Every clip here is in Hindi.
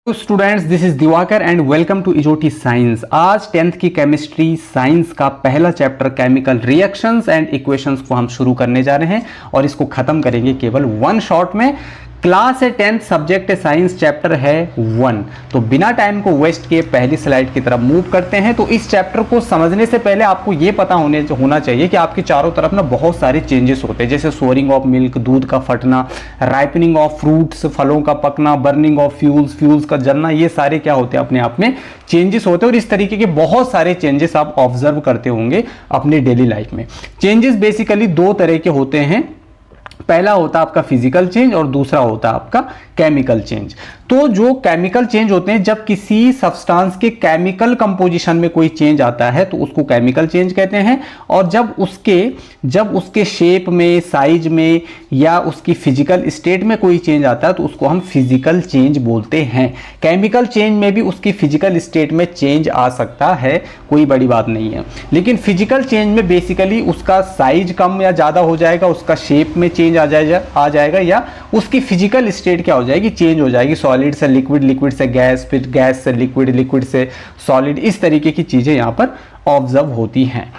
तो students, this is Divakar and welcome to इजोटी साइंस। आज 10th की केमिस्ट्री साइंस का पहला chapter chemical reactions and equations को हम शुरू करने जा रहे हैं और इसको खत्म करेंगे केवल वन शॉट में। क्लास है 10th, सब्जेक्ट है साइंस, चैप्टर है 1। तो बिना टाइम को वेस्ट किए पहली स्लाइड की तरफ मूव करते हैं। तो इस चैप्टर को समझने से पहले आपको ये पता होना चाहिए कि आपके चारों तरफ ना बहुत सारे चेंजेस होते हैं, जैसे सोरिंग ऑफ मिल्क, दूध का फटना, राइपनिंग ऑफ फ्रूट्स, फलों का पकना, बर्निंग ऑफ फ्यूल्स का जलना, ये सारे क्या होते हैं, अपने आप में चेंजेस होते हैं। और इस तरीके के बहुत सारे चेंजेस आप ऑब्जर्व करते होंगे अपनी डेली लाइफ में। चेंजेस बेसिकली दो तरह के होते हैं, पहला होता है आपका फिजिकल चेंज और दूसरा होता है आपका केमिकल चेंज। तो जो केमिकल चेंज होते हैं, जब किसी सब्सटेंस के केमिकल कंपोजिशन में कोई चेंज आता है तो उसको केमिकल चेंज कहते हैं। और जब उसके शेप में, साइज में या उसकी फिजिकल स्टेट में कोई चेंज आता है तो उसको हम फिजिकल चेंज बोलते हैं। केमिकल चेंज में भी उसकी फिजिकल स्टेट में चेंज आ सकता है, कोई बड़ी बात नहीं है। लेकिन फिजिकल चेंज में बेसिकली उसका साइज कम या ज़्यादा हो जाएगा, उसका शेप में चेंज आ जाएगा या उसकी फिजिकल स्टेट क्या हो जाएगी, चेंज हो जाएगी। सॉलिड से लिक्विड, लिक्विड से गैस, फिर गैस से लिक्विड, लिक्विड से सॉलिड, इस तरीके की चीज़ें यहाँ पर ऑब्जर्व होती हैं।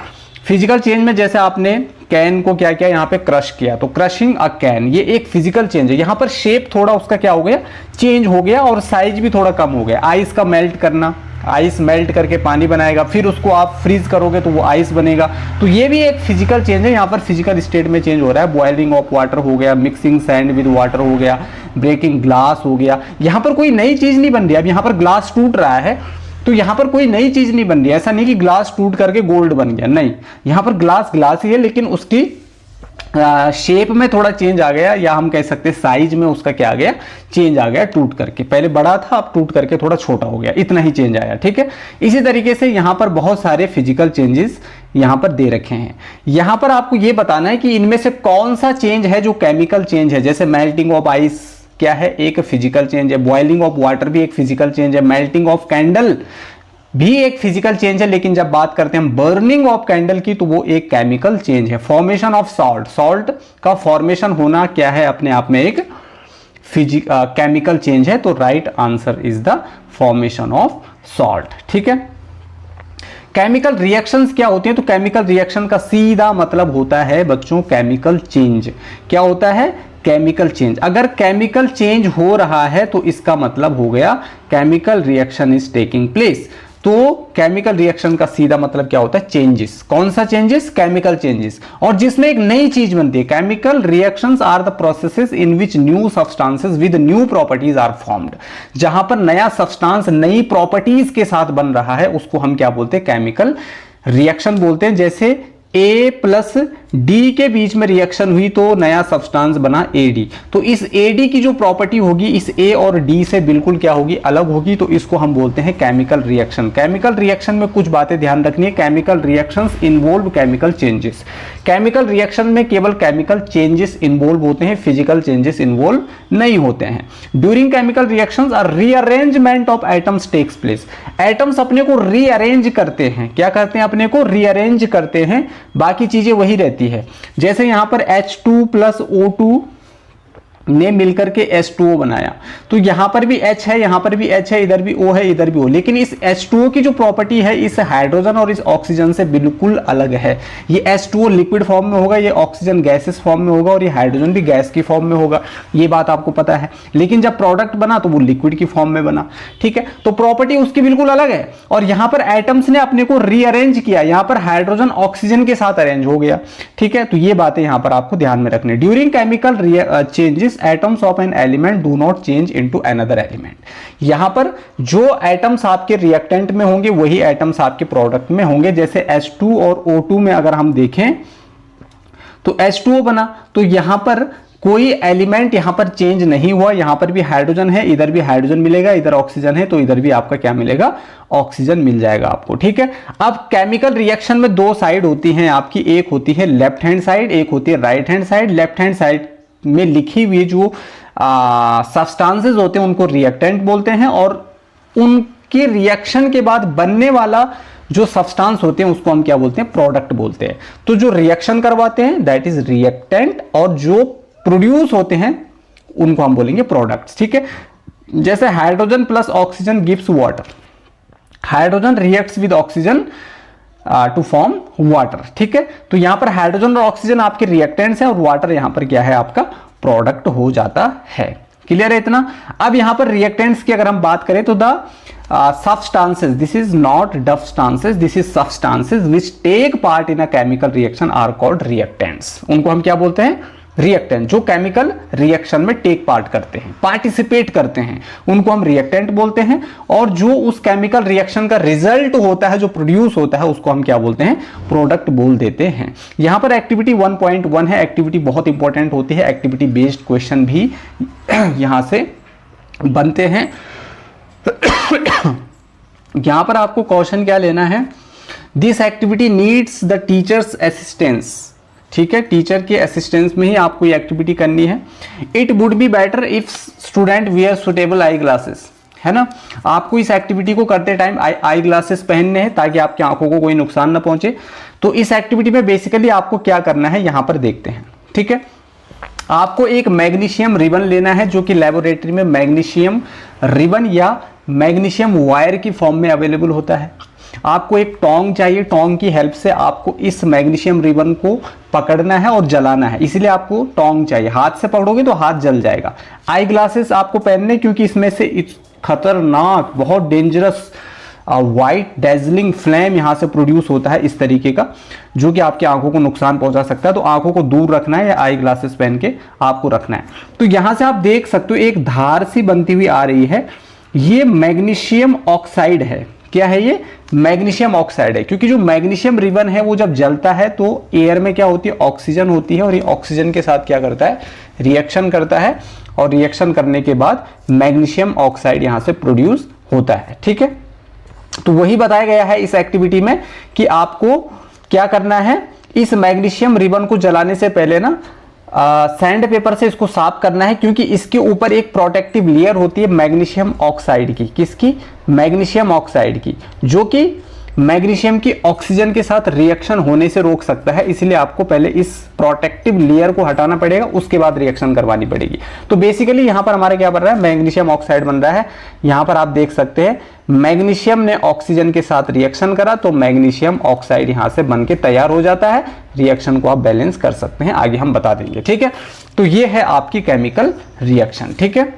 फिजिकल चेंज में जैसे आपने कैन को क्या किया, यहाँ पे क्रश किया, तो क्रशिंग अ कैन, ये एक फिजिकल चेंज है। यहाँ पर शेप थोड़ा उसका क्या हो गया, चेंज हो गया और साइज भी थोड़ा कम हो गया। आइस का मेल्ट करना, आइस मेल्ट करके पानी बनाएगा, फिर उसको आप फ्रीज करोगे तो वो आइस बनेगा। तो ये भी एक फिजिकल चेंज है, यहाँ पर फिजिकल स्टेट में चेंज हो रहा है। बॉइलिंग ऑफ वाटर हो गया, मिक्सिंग सैंड विद वाटर हो गया, ब्रेकिंग ग्लास हो गया। यहाँ पर कोई नई चीज नहीं बन रही है। अब यहाँ पर ग्लास टूट रहा है तो यहाँ पर कोई नई चीज नहीं बन रही है। ऐसा नहीं कि ग्लास टूट करके गोल्ड बन गया, नहीं, यहाँ पर ग्लास ही है, लेकिन उसकी शेप में थोड़ा चेंज आ गया, या हम कह सकते हैं साइज में उसका क्या आ गया, चेंज आ गया। टूट करके पहले बड़ा था, अब टूट करके थोड़ा छोटा हो गया, इतना ही चेंज आया। ठीक है, इसी तरीके से यहाँ पर बहुत सारे फिजिकल चेंजेस यहाँ पर दे रखे हैं। यहाँ पर आपको ये बताना है कि इनमें से कौन सा चेंज है जो केमिकल चेंज है। जैसे मेल्टिंग ऑफ आइस क्या है, एक फिजिकल चेंज है। बॉइलिंग ऑफ वाटर भी एक फिजिकल चेंज है। मेल्टिंग ऑफ कैंडल भी एक फिजिकल चेंज है। लेकिन जब बात करते हैं बर्निंग ऑफ कैंडल की तो वो एक केमिकल चेंज है। फॉर्मेशन ऑफ सॉल्ट का फॉर्मेशन होना क्या है, अपने आप में एक केमिकल चेंज है। तो right answer is the formation of salt. ठीक है, केमिकल रिएक्शंस क्या होती हैं, तो केमिकल रिएक्शन का सीधा मतलब होता है बच्चों केमिकल चेंज। क्या होता है, केमिकल चेंज। अगर केमिकल चेंज हो रहा है तो इसका मतलब हो गया chemical reaction is taking place. तो केमिकल रिएक्शन का सीधा मतलब क्या होता है, चेंजेस। कौन सा चेंजेस, केमिकल चेंजेस, और जिसमें एक नई चीज बनती है। Chemical reactions are the processes in which new substances with new properties are formed. जहां पर नया सब्सटेंस नई प्रॉपर्टीज के साथ बन रहा है उसको हम क्या बोलते हैं, केमिकल रिएक्शन बोलते हैं। जैसे A प्लस डी के बीच में रिएक्शन हुई तो नया सब्सटेंस बना AD। तो इस AD की जो प्रॉपर्टी होगी इस A और D से बिल्कुल क्या होगी, अलग होगी। तो इसको हम बोलते हैं केमिकल रिएक्शन। केमिकल रिएक्शन में कुछ बातें ध्यान रखनी है। Chemical reactions involve chemical changes. Chemical reaction में केवल केमिकल चेंजेस इन्वॉल्व होते हैं, फिजिकल चेंजेस इन्वॉल्व नहीं होते हैं। During chemical reactions are rearrangement of atoms takes place. Atoms अपने को रीअरेंज करते हैं। क्या करते हैं, अपने को रीअरेंज करते हैं, बाकी चीजें वही रहती है। जैसे यहां पर H2 प्लस O2 ने मिलकर के H2O बनाया, तो यहां पर भी H है, यहां पर भी H है, इधर भी O है, इधर भी O। लेकिन इस H2O की जो प्रॉपर्टी है इस हाइड्रोजन और इस ऑक्सीजन से बिल्कुल अलग है। ये H2O लिक्विड फॉर्म में होगा, ये ऑक्सीजन गैसेस फॉर्म में होगा और ये हाइड्रोजन भी गैस की फॉर्म में होगा। ये बात आपको पता है। लेकिन जब प्रोडक्ट बना तो वो लिक्विड की फॉर्म में बना। ठीक है, तो प्रॉपर्टी उसकी बिल्कुल अलग है। और यहां पर एटम्स ने अपने को रीअरेंज किया, यहां पर हाइड्रोजन ऑक्सीजन के साथ अरेंज हो गया। ठीक है, तो ये बातें यहां पर आपको ध्यान में रखनी। During chemical changes atoms of an element do not change into another element। यहां पर जो एटम्स आपके रिएक्टेंट में होंगे वही एटम्स आपके प्रोडक्ट में होंगे। जैसे H2 और O2 में अगर हम देखें तो H2O बना, तो यहां पर कोई एलिमेंट यहां पर चेंज नहीं हुआ। यहां पर भी हाइड्रोजन है, इधर भी हाइड्रोजन मिलेगा, इधर ऑक्सीजन है तो इधर भी आपका क्या मिलेगा, ऑक्सीजन मिल जाएगा आपको। ठीक है, अब केमिकल रिएक्शन में दो साइड होती हैं आपकी, एक होती है लेफ्ट हैंड साइड, एक होती है right hand side. Left hand side में लिखी हुई जो सब्सटेंसेस होते हैं उनको रिएक्टेंट बोलते हैं, और उनके रिएक्शन के बाद बनने वाला जो सब्सटेंस होते हैं उसको हम क्या बोलते हैं, प्रोडक्ट बोलते हैं। तो जो रिएक्शन करवाते हैं दैट इज रिएक्टेंट, और जो प्रोड्यूस होते हैं उनको हम बोलेंगे प्रोडक्ट्स। ठीक है, जैसे hydrogen plus oxygen gives water, hydrogen reacts with oxygen to form water, ठीक है। तो यहां पर हाइड्रोजन और ऑक्सीजन आपके रिएक्टेंट्स हैं और वाटर यहां पर क्या है, आपका प्रोडक्ट हो जाता है। क्लियर है इतना। अब यहां पर रिएक्टेंट्स की अगर हम बात करें तो the substances, this is not substances, this is substances which take part in a chemical reaction are called reactants। उनको हम क्या बोलते हैं, रिएक्टेंट। जो केमिकल रिएक्शन में टेक पार्ट करते हैं, पार्टिसिपेट करते हैं, उनको हम रिएक्टेंट बोलते हैं। और जो उस केमिकल रिएक्शन का रिजल्ट होता है, जो प्रोड्यूस होता है, उसको हम क्या बोलते हैं, प्रोडक्ट बोल देते हैं। यहां पर एक्टिविटी 1.1 है, एक्टिविटी बहुत इंपॉर्टेंट होती है, एक्टिविटी बेस्ड क्वेश्चन भी यहां से बनते हैं। यहां पर आपको क्वेश्चन क्या लेना है, this activity needs the teachers assistance, ठीक है, टीचर के असिस्टेंस में ही आपको ये एक्टिविटी करनी है। It would be better if student wear suitable eye glasses, है ना। आपको इस एक्टिविटी को करते टाइम आई ग्लासेस पहनने हैं ताकि आपकी आंखों को कोई नुकसान ना पहुंचे। तो इस एक्टिविटी में बेसिकली आपको क्या करना है, यहां पर देखते हैं, ठीक है। आपको एक मैग्नीशियम रिबन लेना है, जो कि लेबोरेटरी में मैग्नीशियम रिबन या मैग्नीशियम वायर की फॉर्म में अवेलेबल होता है। आपको एक टोंग चाहिए, टोंग की हेल्प से आपको इस मैग्नीशियम रिबन को पकड़ना है और जलाना है, इसलिए आपको टोंग चाहिए। हाथ से पकड़ोगे तो हाथ जल जाएगा। आई ग्लासेस आपको पहनने, क्योंकि इसमें से खतरनाक, बहुत डेंजरस वाइट डेजलिंग फ्लेम यहां से प्रोड्यूस होता है इस तरीके का, जो कि आपकी आंखों को नुकसान पहुंचा सकता है। तो आंखों को दूर रखना है या आई ग्लासेस पहन के आपको रखना है। तो यहां से आप देख सकते हो एक धार सी बनती हुई आ रही है, ये मैग्नीशियम ऑक्साइड है। क्या है ये, मैग्नीशियम ऑक्साइड है। क्योंकि जो मैग्नीशियम रिबन है वो जब जलता है तो एयर में क्या होती है, ऑक्सीजन होती है, और ये ऑक्सीजन के साथ क्या करता है, रिएक्शन करता है, और रिएक्शन करने के बाद मैग्नीशियम ऑक्साइड यहां से प्रोड्यूस होता है, ठीक है। तो वही बताया गया है इस एक्टिविटी में कि आपको क्या करना है, इस मैग्नीशियम रिबन को जलाने से पहले ना सैंड पेपर से इसको साफ करना है, क्योंकि इसके ऊपर एक प्रोटेक्टिव लेयर होती है मैग्नीशियम ऑक्साइड की। किसकी, मैग्नीशियम ऑक्साइड की, जो कि मैग्नीशियम की ऑक्सीजन के साथ रिएक्शन होने से रोक सकता है। इसलिए आपको पहले इस प्रोटेक्टिव लेयर को हटाना पड़ेगा, उसके बाद रिएक्शन करवानी पड़ेगी। तो बेसिकली यहां पर हमारे क्या बन रहा है, मैग्नीशियम ऑक्साइड बन रहा है। यहां पर आप देख सकते हैं मैग्नीशियम ने ऑक्सीजन के साथ रिएक्शन करा तो मैग्नीशियम ऑक्साइड यहां से बन के तैयार हो जाता है। रिएक्शन को आप बैलेंस कर सकते हैं, आगे हम बता देंगे, ठीक है। तो ये है आपकी केमिकल रिएक्शन, ठीक है।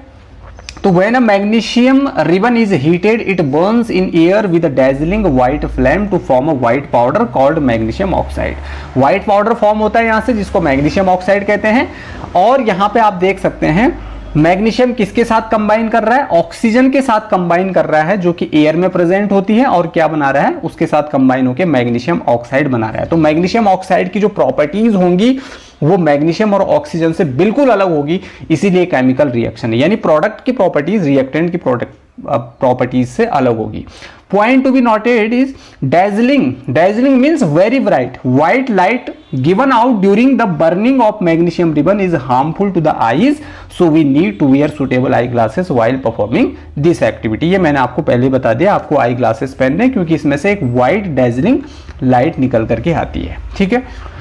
तो when a magnesium ribbon is heated, it burns in air with a dazzling white flame to form a white powder called magnesium oxide। white powder form होता है यहां से, जिसको मैग्नीशियम ऑक्साइड कहते हैं। और यहां पे आप देख सकते हैं मैग्नीशियम किसके साथ कंबाइन कर रहा है, ऑक्सीजन के साथ कंबाइन कर रहा है, जो कि एयर में प्रेजेंट होती है, और क्या बना रहा है, उसके साथ कंबाइन होकर मैग्नीशियम ऑक्साइड बना रहा है। तो मैग्नीशियम ऑक्साइड की जो प्रॉपर्टीज होंगी वो मैग्नीशियम और ऑक्सीजन से बिल्कुल अलग होगी, इसीलिए केमिकल रिएक्शन है। यानी प्रोडक्ट की प्रॉपर्टीज रिएक्टेंट की प्रॉपर्टीज से अलग होगी। Point to be noted is dazzling। dazzling means very bright white light given out during the burning of magnesium ribbon is harmful to the eyes, so we need to wear suitable eye glasses while performing this activity। ये मैंने आपको पहले बता दिया, आपको आई ग्लासेस पहनने, क्योंकि इसमें से एक white dazzling लाइट निकल करके आती है, ठीक है।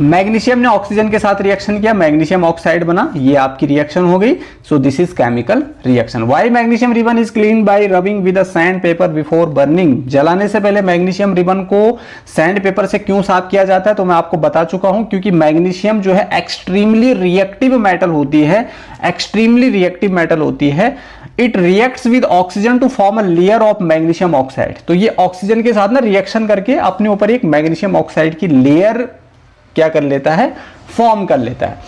मैग्नीशियम ने ऑक्सीजन के साथ रिएक्शन किया, मैग्नीशियम ऑक्साइड बना, ये आपकी रिएक्शन हो गई। So this is chemical reaction. Why magnesium ribbon is clean bye rubbing with a sand paper before burning. जलाने से पहले मैग्नीशियम रिबन को सैंड पेपर से क्यों साफ किया जाता है, तो मैं आपको बता चुका हूं, क्योंकि मैग्नीशियम जो है एक्सट्रीमली रिएक्टिव मेटल होती है, एक्सट्रीमली रिएक्टिव मेटल होती है। It reacts with oxygen to form a layer of magnesium oxide. तो ये ऑक्सीजन के साथ ना रिएक्शन करके अपने ऊपर एक मैग्नीशियम ऑक्साइड की लेयर क्या कर लेता है, फॉर्म कर लेता है।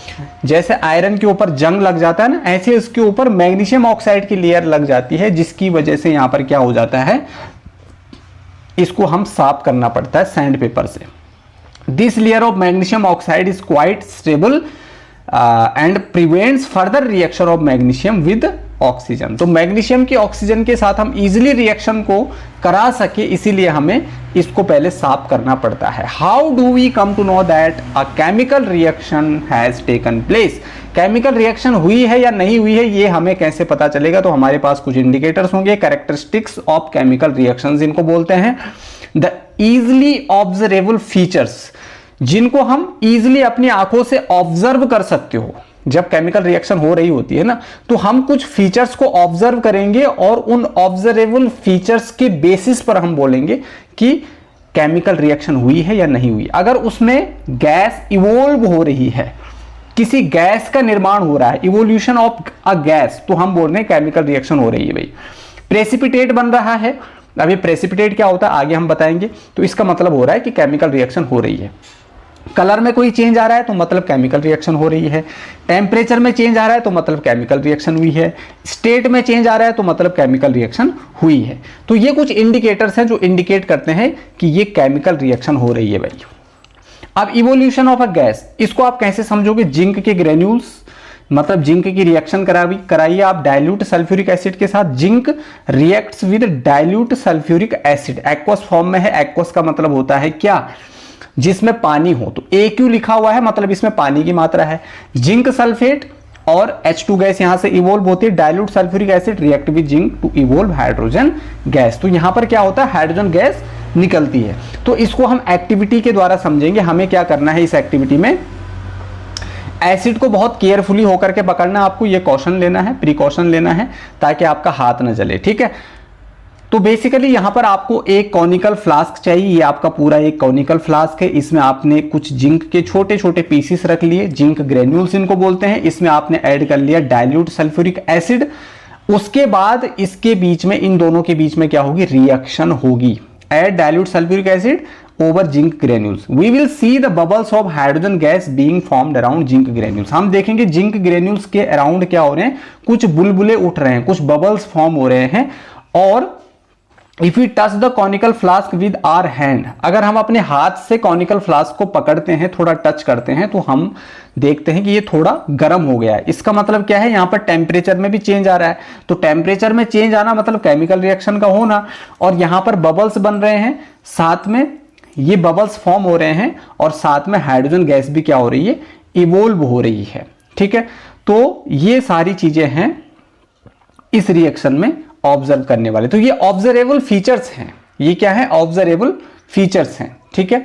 जैसे आयरन के ऊपर जंग लग जाता है ना, ऐसे इसके ऊपर मैग्नीशियम ऑक्साइड की लेयर लग जाती है, जिसकी वजह से यहां पर क्या हो जाता है, इसको हम साफ करना पड़ता है सैंड पेपर से। This layer of magnesium oxide is quite stable and prevents further reaction of magnesium with oxygen. तो मैग्नीशियम की ऑक्सीजन के साथ हम इजीली रिएक्शन को करा सके, इसीलिए हमें इसको पहले साफ करना पड़ता है। How do we come to know that a chemical reaction has taken place. Chemical reaction हुई है या नहीं हुई है, ये हमें कैसे पता चलेगा, तो हमारे पास कुछ इंडिकेटर्स होंगे, कैरेक्टरिस्टिक्स ऑफ केमिकल रिएक्शंस इनको बोलते हैं। द इजिली ऑब्जर्वेबल फीचर्स, जिनको हम इजिली अपनी आंखों से ऑब्जर्व कर सकते हो, जब केमिकल रिएक्शन हो रही होती है ना, तो हम कुछ फीचर्स को ऑब्जर्व करेंगे और उन ऑब्जर्वेबल फीचर्स के बेसिस पर हम बोलेंगे कि केमिकल रिएक्शन हुई है या नहीं हुई। अगर उसमें गैस इवोल्व हो रही है, किसी गैस का निर्माण हो रहा है, इवोल्यूशन ऑफ अ गैस, तो हम बोल रहे हैं केमिकल रिएक्शन हो रही है भाई। प्रेसिपिटेट बन रहा है, अभी प्रेसिपिटेट क्या होता है आगे हम बताएंगे, तो इसका मतलब हो रहा है कि केमिकल रिएक्शन हो रही है। कलर में कोई चेंज आ रहा है तो मतलब केमिकल रिएक्शन हो रही है। टेम्परेचर में चेंज आ रहा है तो मतलब केमिकल रिएक्शन हुई है। स्टेट में चेंज आ रहा है तो मतलब केमिकल रिएक्शन हुई है। तो ये कुछ इंडिकेटर्स हैं जो इंडिकेट करते हैं कि ये केमिकल रिएक्शन हो रही है भाई। अब इवोल्यूशन ऑफ अ गैस, इसको आप कैसे समझोगे? जिंक के ग्रेन्यूल्स, मतलब जिंक की रिएक्शन कराइए आप डाइल्यूट सल्फ्यूरिक एसिड के साथ। Zinc reacts with dilute sulphuric acid, aqueous form में है। एक्वस का मतलब होता है क्या? जिसमें पानी हो। तो AQ लिखा हुआ है मतलब इसमें पानी की मात्रा है। जिंक सल्फेट और H2 गैस यहां से इवोल्व होती है। Dilute sulphuric acid react with zinc to evolve hydrogen gas. तो यहां पर क्या होता है? हाइड्रोजन गैस निकलती है। तो इसको हम एक्टिविटी के द्वारा समझेंगे। हमें क्या करना है इस एक्टिविटी में? एसिड को बहुत केयरफुली होकर के पकड़ना, आपको ये कॉशन लेना है, प्रिकॉशन लेना है ताकि आपका हाथ न जले, ठीक है। तो बेसिकली यहां पर आपको एक कॉनिकल फ्लास्क चाहिए। ये आपका पूरा एक कॉनिकल फ्लास्क है। इसमें आपने कुछ जिंक के छोटे छोटे पीसेस रख लिए, जिंक ग्रेन्यूल्स इनको बोलते हैं। इसमें आपने ऐड कर लिया डाइल्यूट सल्फ्यूरिक एसिड। उसके बाद इसके बीच में, इन दोनों के बीच में क्या होगी? रिएक्शन होगी। Add dilute sulphuric acid over zinc granules, we will see the bubbles of hydrogen gas being formed around zinc granules। हम देखेंगे जिंक ग्रेन्यूल्स के अराउंड क्या हो रहे हैं? कुछ बुलबुले उठ रहे हैं, कुछ बबल्स फॉर्म हो रहे हैं। और if we touch the conical flask with our hand, अगर हम अपने हाथ से कॉनिकल फ्लास्क को पकड़ते हैं, थोड़ा टच करते हैं, तो हम देखते हैं कि ये थोड़ा गर्म हो गया है। इसका मतलब क्या है? यहां पर टेम्परेचर में भी चेंज आ रहा है। तो टेम्परेचर में चेंज आना मतलब केमिकल रिएक्शन का होना। और यहां पर बबल्स बन रहे हैं, साथ में ये बबल्स फॉर्म हो रहे हैं, और साथ में हाइड्रोजन गैस भी क्या हो रही है? इवोल्व हो रही है, ठीक है। तो ये सारी चीजें हैं इस रिएक्शन में ऑब्जर्व करने वाले। तो ये ऑब्जर्वेबल फीचर्स हैं। ये क्या है? ऑब्जर्वेबल फीचर्स हैं, ठीक है,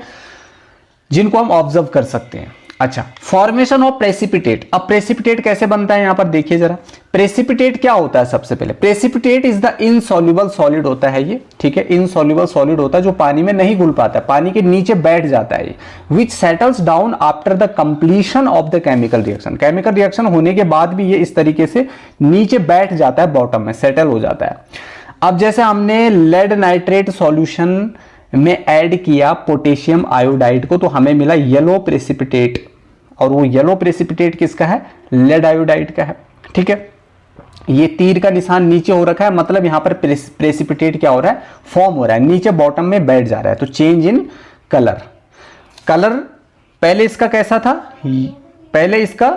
जिनको हम ऑब्जर्व कर सकते हैं। अच्छा, फॉर्मेशन ऑफ प्रेसिपिटेट। अब प्रेसिपिटेट कैसे बनता है यहां पर देखिए जरा। प्रेसिपिटेट क्या होता है? सबसे पहले precipitate is the insoluble solid होता है ये, ठीक है। इनसॉल्युबल सॉलिड होता है जो पानी में नहीं घुल पाता है, पानी के नीचे बैठ जाता है, which settles down after the completion of the chemical reaction. Chemical reaction होने के बाद भी ये इस तरीके से नीचे बैठ जाता है, बॉटम में सेटल हो जाता है। अब जैसे हमने लेड नाइट्रेट सॉल्यूशन में ऐड किया पोटेशियम आयोडाइड को, तो हमें मिला येलो प्रेसिपिटेट, और वो येलो प्रेसिपिटेट किसका है? लेड आयोडाइड का है, ठीक है। ये तीर का निशान नीचे हो रखा है, मतलब यहां पर प्रेसिपिटेट क्या हो रहा है? फॉर्म हो रहा है, नीचे बॉटम में बैठ जा रहा है। तो चेंज इन कलर। कलर पहले इसका कैसा था? पहले इसका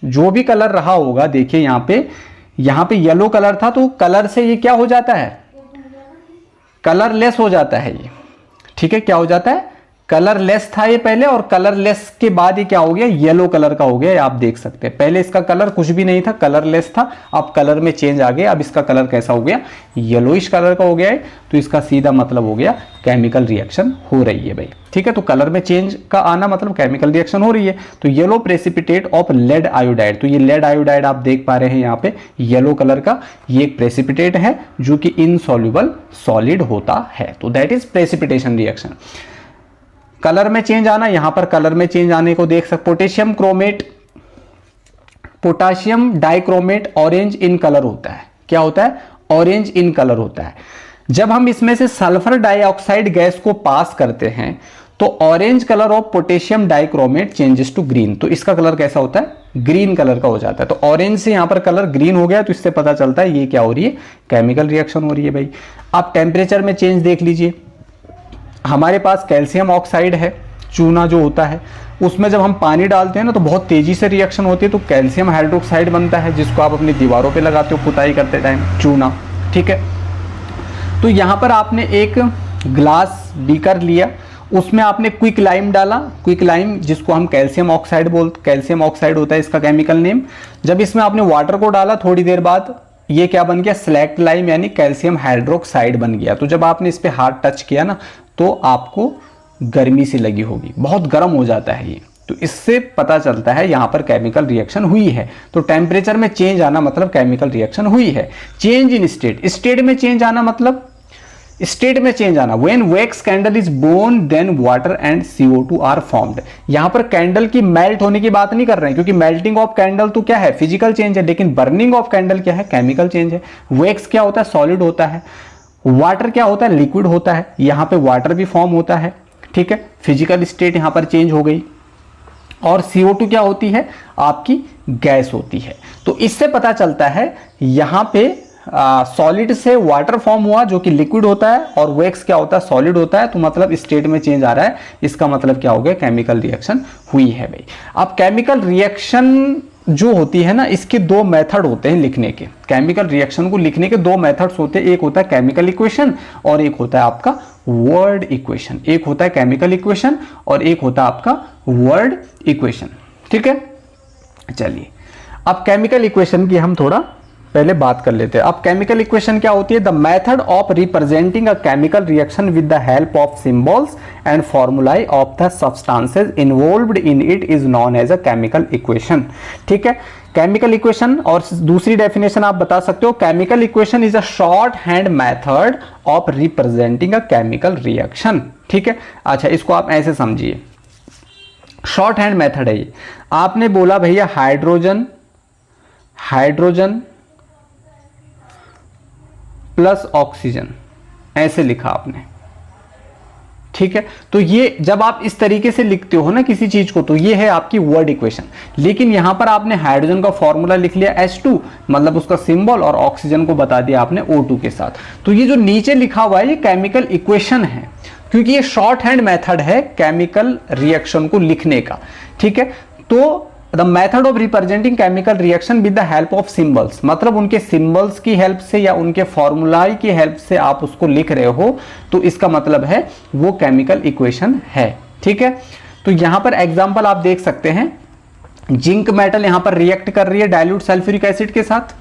जो भी कलर रहा होगा, देखिए यहां पे येलो कलर था, तो कलर से ये क्या हो जाता है? कलरलेस हो जाता है ये, ठीक है। क्या हो जाता है? कलरलेस था ये पहले, और कलरलेस के बाद ये क्या हो गया? येलो कलर का हो गया। आप देख सकते हैं पहले इसका कलर कुछ भी नहीं था, कलरलेस था, अब कलर में चेंज आ गया। अब इसका कलर कैसा हो गया? येलोइश कलर का हो गया है। तो इसका सीधा मतलब हो गया केमिकल रिएक्शन हो रही है भाई, ठीक है। तो कलर में चेंज का आना मतलब केमिकल रिएक्शन हो रही है। तो yellow precipitate of lead iodide, तो ये लेड आयोडाइड आप देख पा रहे हैं यहाँ पे येलो कलर का, ये एक प्रेसिपिटेट है जो कि इनसॉल्युबल सॉलिड होता है। तो that is precipitation reaction. Colour में चेंज आना, यहां पर कलर में चेंज आने को देख सकते। Potassium chromate, potassium dichromate orange in colour होता है। क्या होता है? ऑरेंज इन कलर होता है। जब हम इसमें से सल्फर डाइऑक्साइड गैस को पास करते हैं तो orange colour of potassium dichromate changes to green. तो इसका कलर कैसा होता है? ग्रीन कलर का हो जाता है। तो ऑरेंज से यहां पर कलर ग्रीन हो गया, तो इससे पता चलता है ये क्या हो रही है? केमिकल रिएक्शन हो रही है भाई। आप टेम्परेचर में चेंज देख लीजिए। हमारे पास कैल्शियम ऑक्साइड है, चूना जो होता है, उसमें जब हम पानी डालते हैं ना तो बहुत तेजी से रिएक्शन होती है, तो कैल्शियम हाइड्रोक्साइड बनता है, जिसको आप अपनी दीवारों पे लगाते हो पुताई करते टाइम, चूना, ठीक है। तो यहाँ पर आपने एक ग्लास बीकर लिया, उसमें आपने क्विक लाइम डाला, क्विक लाइम जिसको हम कैल्शियम ऑक्साइड कैल्शियम ऑक्साइड होता है इसका केमिकल नेम। जब इसमें आपने वाटर को डाला, थोड़ी देर बाद ये क्या बन गया? स्लैक्ट लाइम यानी कैल्शियम हाइड्रोक्साइड बन गया। तो जब आपने इस पे हाथ टच किया ना तो आपको गर्मी सी लगी होगी, बहुत गर्म हो जाता है ये। तो इससे पता चलता है यहां पर केमिकल रिएक्शन हुई है। तो टेम्परेचर में चेंज आना मतलब केमिकल रिएक्शन हुई है। चेंज इन स्टेट, स्टेट में चेंज आना मतलब स्टेट में चेंज आना, when wax candle is burnt then water and CO2 are formed. यहां पर कैंडल की मेल्ट होने की बात नहीं कर रहे हैं, क्योंकि मेल्टिंग ऑफ कैंडल तो क्या है, फिजिकल चेंज है, लेकिन बर्निंग ऑफ कैंडल क्या है, केमिकल चेंज है। वैक्स क्या होता है, सॉलिड होता है। वाटर क्या होता है, लिक्विड होता है। यहां पे वाटर भी फॉर्म होता है, ठीक है, फिजिकल स्टेट यहां पर चेंज हो गई। और CO2 क्या होती है, आपकी गैस होती है। तो इससे पता चलता है यहां पे सॉलिड से वाटर फॉर्म हुआ जो कि लिक्विड होता है, और वैक्स क्या होता है, सॉलिड होता है। तो मतलब स्टेट में चेंज आ रहा है, इसका मतलब क्या हो गया, केमिकल रिएक्शन हुई है भाई। अब केमिकल रिएक्शन जो होती है ना, इसके दो मेथड होते हैं लिखने के। केमिकल रिएक्शन को लिखने के दो मेथड्स होते हैं, एक होता है केमिकल इक्वेशन और एक होता है आपका वर्ड इक्वेशन। एक होता है केमिकल इक्वेशन और एक होता है आपका वर्ड इक्वेशन, ठीक है। चलिए अब केमिकल इक्वेशन की हम थोड़ा पहले बात कर लेते हैं। अब केमिकल इक्वेशन क्या होती है, the method of representing a chemical reaction with the help of symbols and formulae of the substances involved in it is known as a chemical equation, ठीक है। केमिकल इक्वेशन, और दूसरी डेफिनेशन आप बता सकते हो, chemical equation is a short hand method of representing a chemical reaction, ठीक है। अच्छा, इसको आप ऐसे समझिए, शॉर्ट हैंड मेथड है ये। आपने बोला भैया हाइड्रोजन प्लस ऑक्सीजन, ऐसे लिखा आपने, ठीक है। तो ये जब आप इस तरीके से लिखते हो ना किसी चीज को, तो ये है आपकी वर्ड इक्वेशन। लेकिन यहां पर आपने हाइड्रोजन का फॉर्मूला लिख लिया H2, मतलब उसका सिंबल, और ऑक्सीजन को बता दिया आपने O2 के साथ। तो ये जो नीचे लिखा हुआ है ये केमिकल इक्वेशन है, क्योंकि ये शॉर्ट हैंड मेथड है केमिकल रिएक्शन को लिखने का, ठीक है। तो the method of representing chemical reaction with the help of symbols, मतलब उनके सिंबल्स की हेल्प से या उनके फॉर्मूलाई की हेल्प से आप उसको लिख रहे हो, तो इसका मतलब है वो केमिकल इक्वेशन है, ठीक है। तो यहां पर एग्जांपल आप देख सकते हैं, जिंक मेटल यहां पर रिएक्ट कर रही है डाइल्यूट सल्फ्यूरिक एसिड के साथ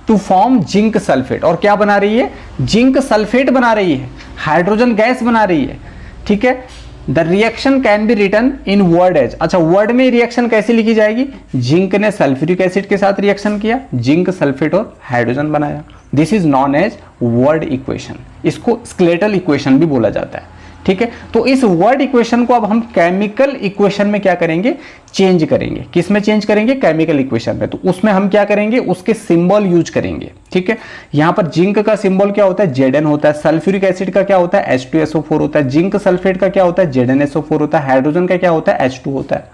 टू फॉर्म जिंक सल्फेट, और क्या बना रही है, जिंक सल्फेट बना रही है, हाइड्रोजन गैस बना रही है, ठीक है। The reaction can be written in word as, अच्छा वर्ड में रिएक्शन कैसे लिखी जाएगी, जिंक ने सल्फ्यूरिक एसिड के साथ रिएक्शन किया, जिंक सल्फेट और हाइड्रोजन बनाया, this is known as word equation. इसको स्केलेटल इक्वेशन भी बोला जाता है, ठीक है। तो इस वर्ड इक्वेशन को अब हम केमिकल इक्वेशन में क्या करेंगे, चेंज करेंगे। किस में चेंज करेंगे, केमिकल इक्वेशन में। तो उसमें हम क्या करेंगे, उसके सिंबल यूज करेंगे, ठीक है। यहां पर जिंक का सिंबल क्या होता है, Zn होता है। सल्फ्यूरिक एसिड का क्या होता है, H2SO4 होता है। जिंक सल्फेट का क्या होता है, ZnSO4 होता है। हाइड्रोजन का क्या होता है, H2 होता है।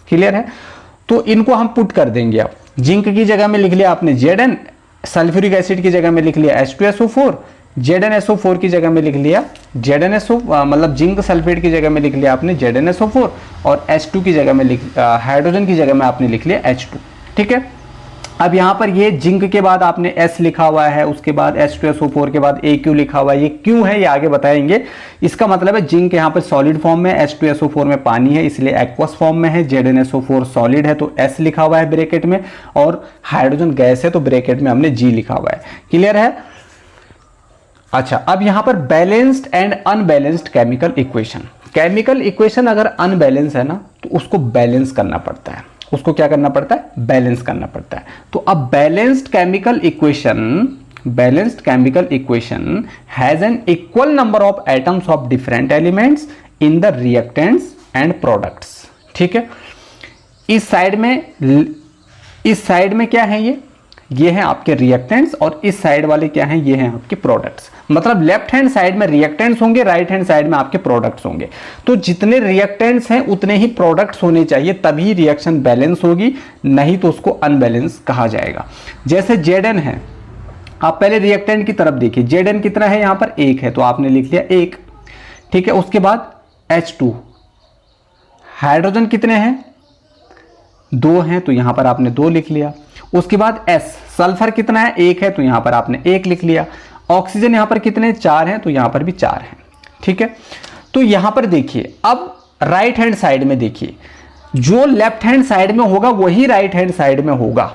क्लियर है। तो इनको हम पुट कर देंगे। अब जिंक की जगह में लिख लिया आपने Zn, सल्फ्यूरिक एसिड की जगह में लिख लिया H2SO4, ZnSO4 की जगह में लिख लिया मतलब जिंक सल्फेट की जगह में लिख लिया आपने ZnSO4, और H2 की जगह में हाइड्रोजन की जगह में आपने लिख लिया H2, ठीक है। अब यहां पर ये जिंक के बाद आपने S लिखा हुआ है, उसके बाद H2SO4 के बाद AQ लिखा हुआ है। ये क्यों है ये आगे बताएंगे। इसका मतलब है जिंक यहां पर सॉलिड फॉर्म में, H2SO4 में पानी है इसलिए एक्वस फॉर्म में है, ZnSO4 सॉलिड है तो S लिखा हुआ है ब्रैकेट में, और हाइड्रोजन गैस है तो ब्रैकेट में हमने G लिखा हुआ है। क्लियर है। अच्छा, अब यहां पर balanced and unbalanced chemical equation. Chemical equation अगर अनबैलेंस है ना, तो उसको बैलेंस करना पड़ता है। उसको क्या करना पड़ता है, बैलेंस करना पड़ता है। तो अब balanced chemical equation has N equal number of atoms of different elements in the reactants and products, ठीक है। इस साइड में क्या है, ये हैं आपके रिएक्टेंट्स, और इस साइड वाले क्या हैं, ये हैं आपके प्रोडक्ट्स। मतलब लेफ्ट हैंड साइड में रिएक्टेंट्स होंगे, राइट हैंड साइड में आपके प्रोडक्ट्स होंगे। तो जितने रिएक्टेंट्स हैं उतने ही प्रोडक्ट्स होने चाहिए, तभी रिएक्शन बैलेंस होगी, नहीं तो उसको अनबैलेंस कहा जाएगा। जैसे Zn है, आप पहले रिएक्टेंट की तरफ देखिए, Zn कितना है, यहां पर 1 है तो आपने लिख लिया 1, ठीक है। उसके बाद H2, हाइड्रोजन कितने हैं, 2 हैं तो यहां पर आपने 2 लिख लिया। उसके बाद S, सल्फर कितना है, 1 है तो यहां पर आपने 1 लिख लिया। ऑक्सीजन यहां पर कितने, 4 हैं तो यहां पर भी 4 हैं, ठीक है। तो यहां पर देखिए, अब राइट हैंड साइड में देखिए, जो लेफ्ट हैंड साइड में होगा वही राइट हैंड साइड में होगा,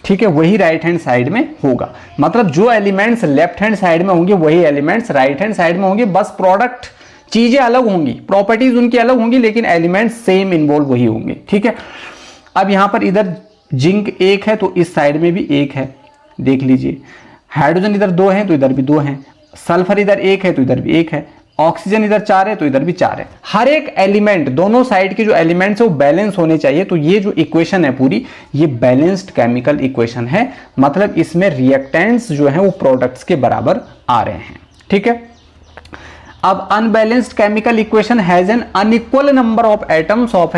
ठीक है, वही राइट हैंड साइड में होगा। मतलब जो एलिमेंट्स लेफ्ट हैंड साइड में होंगे वही एलिमेंट्स राइट हैंड साइड में होंगे, बस प्रोडक्ट चीजें अलग होंगी, प्रॉपर्टीज उनकी अलग होंगी, लेकिन एलिमेंट सेम इन्वॉल्व वही होंगे। ठीक है, अब यहां पर इधर जिंक 1 है तो इस साइड में भी 1 है, देख लीजिए। हाइड्रोजन इधर 2 है तो इधर भी 2 है, सल्फर इधर 1 है तो इधर भी 1 है, ऑक्सीजन इधर 4 है तो इधर भी 4 है। हर एक एलिमेंट, दोनों साइड के जो एलिमेंट्स है वो बैलेंस होने चाहिए। तो ये जो इक्वेशन है पूरी, ये बैलेंस्ड केमिकल इक्वेशन है, मतलब इसमें रिएक्टेंट्स जो है वो प्रोडक्ट्स के बराबर आ रहे हैं। ठीक है, अब unbalanced chemical equation has an unequal number of atoms of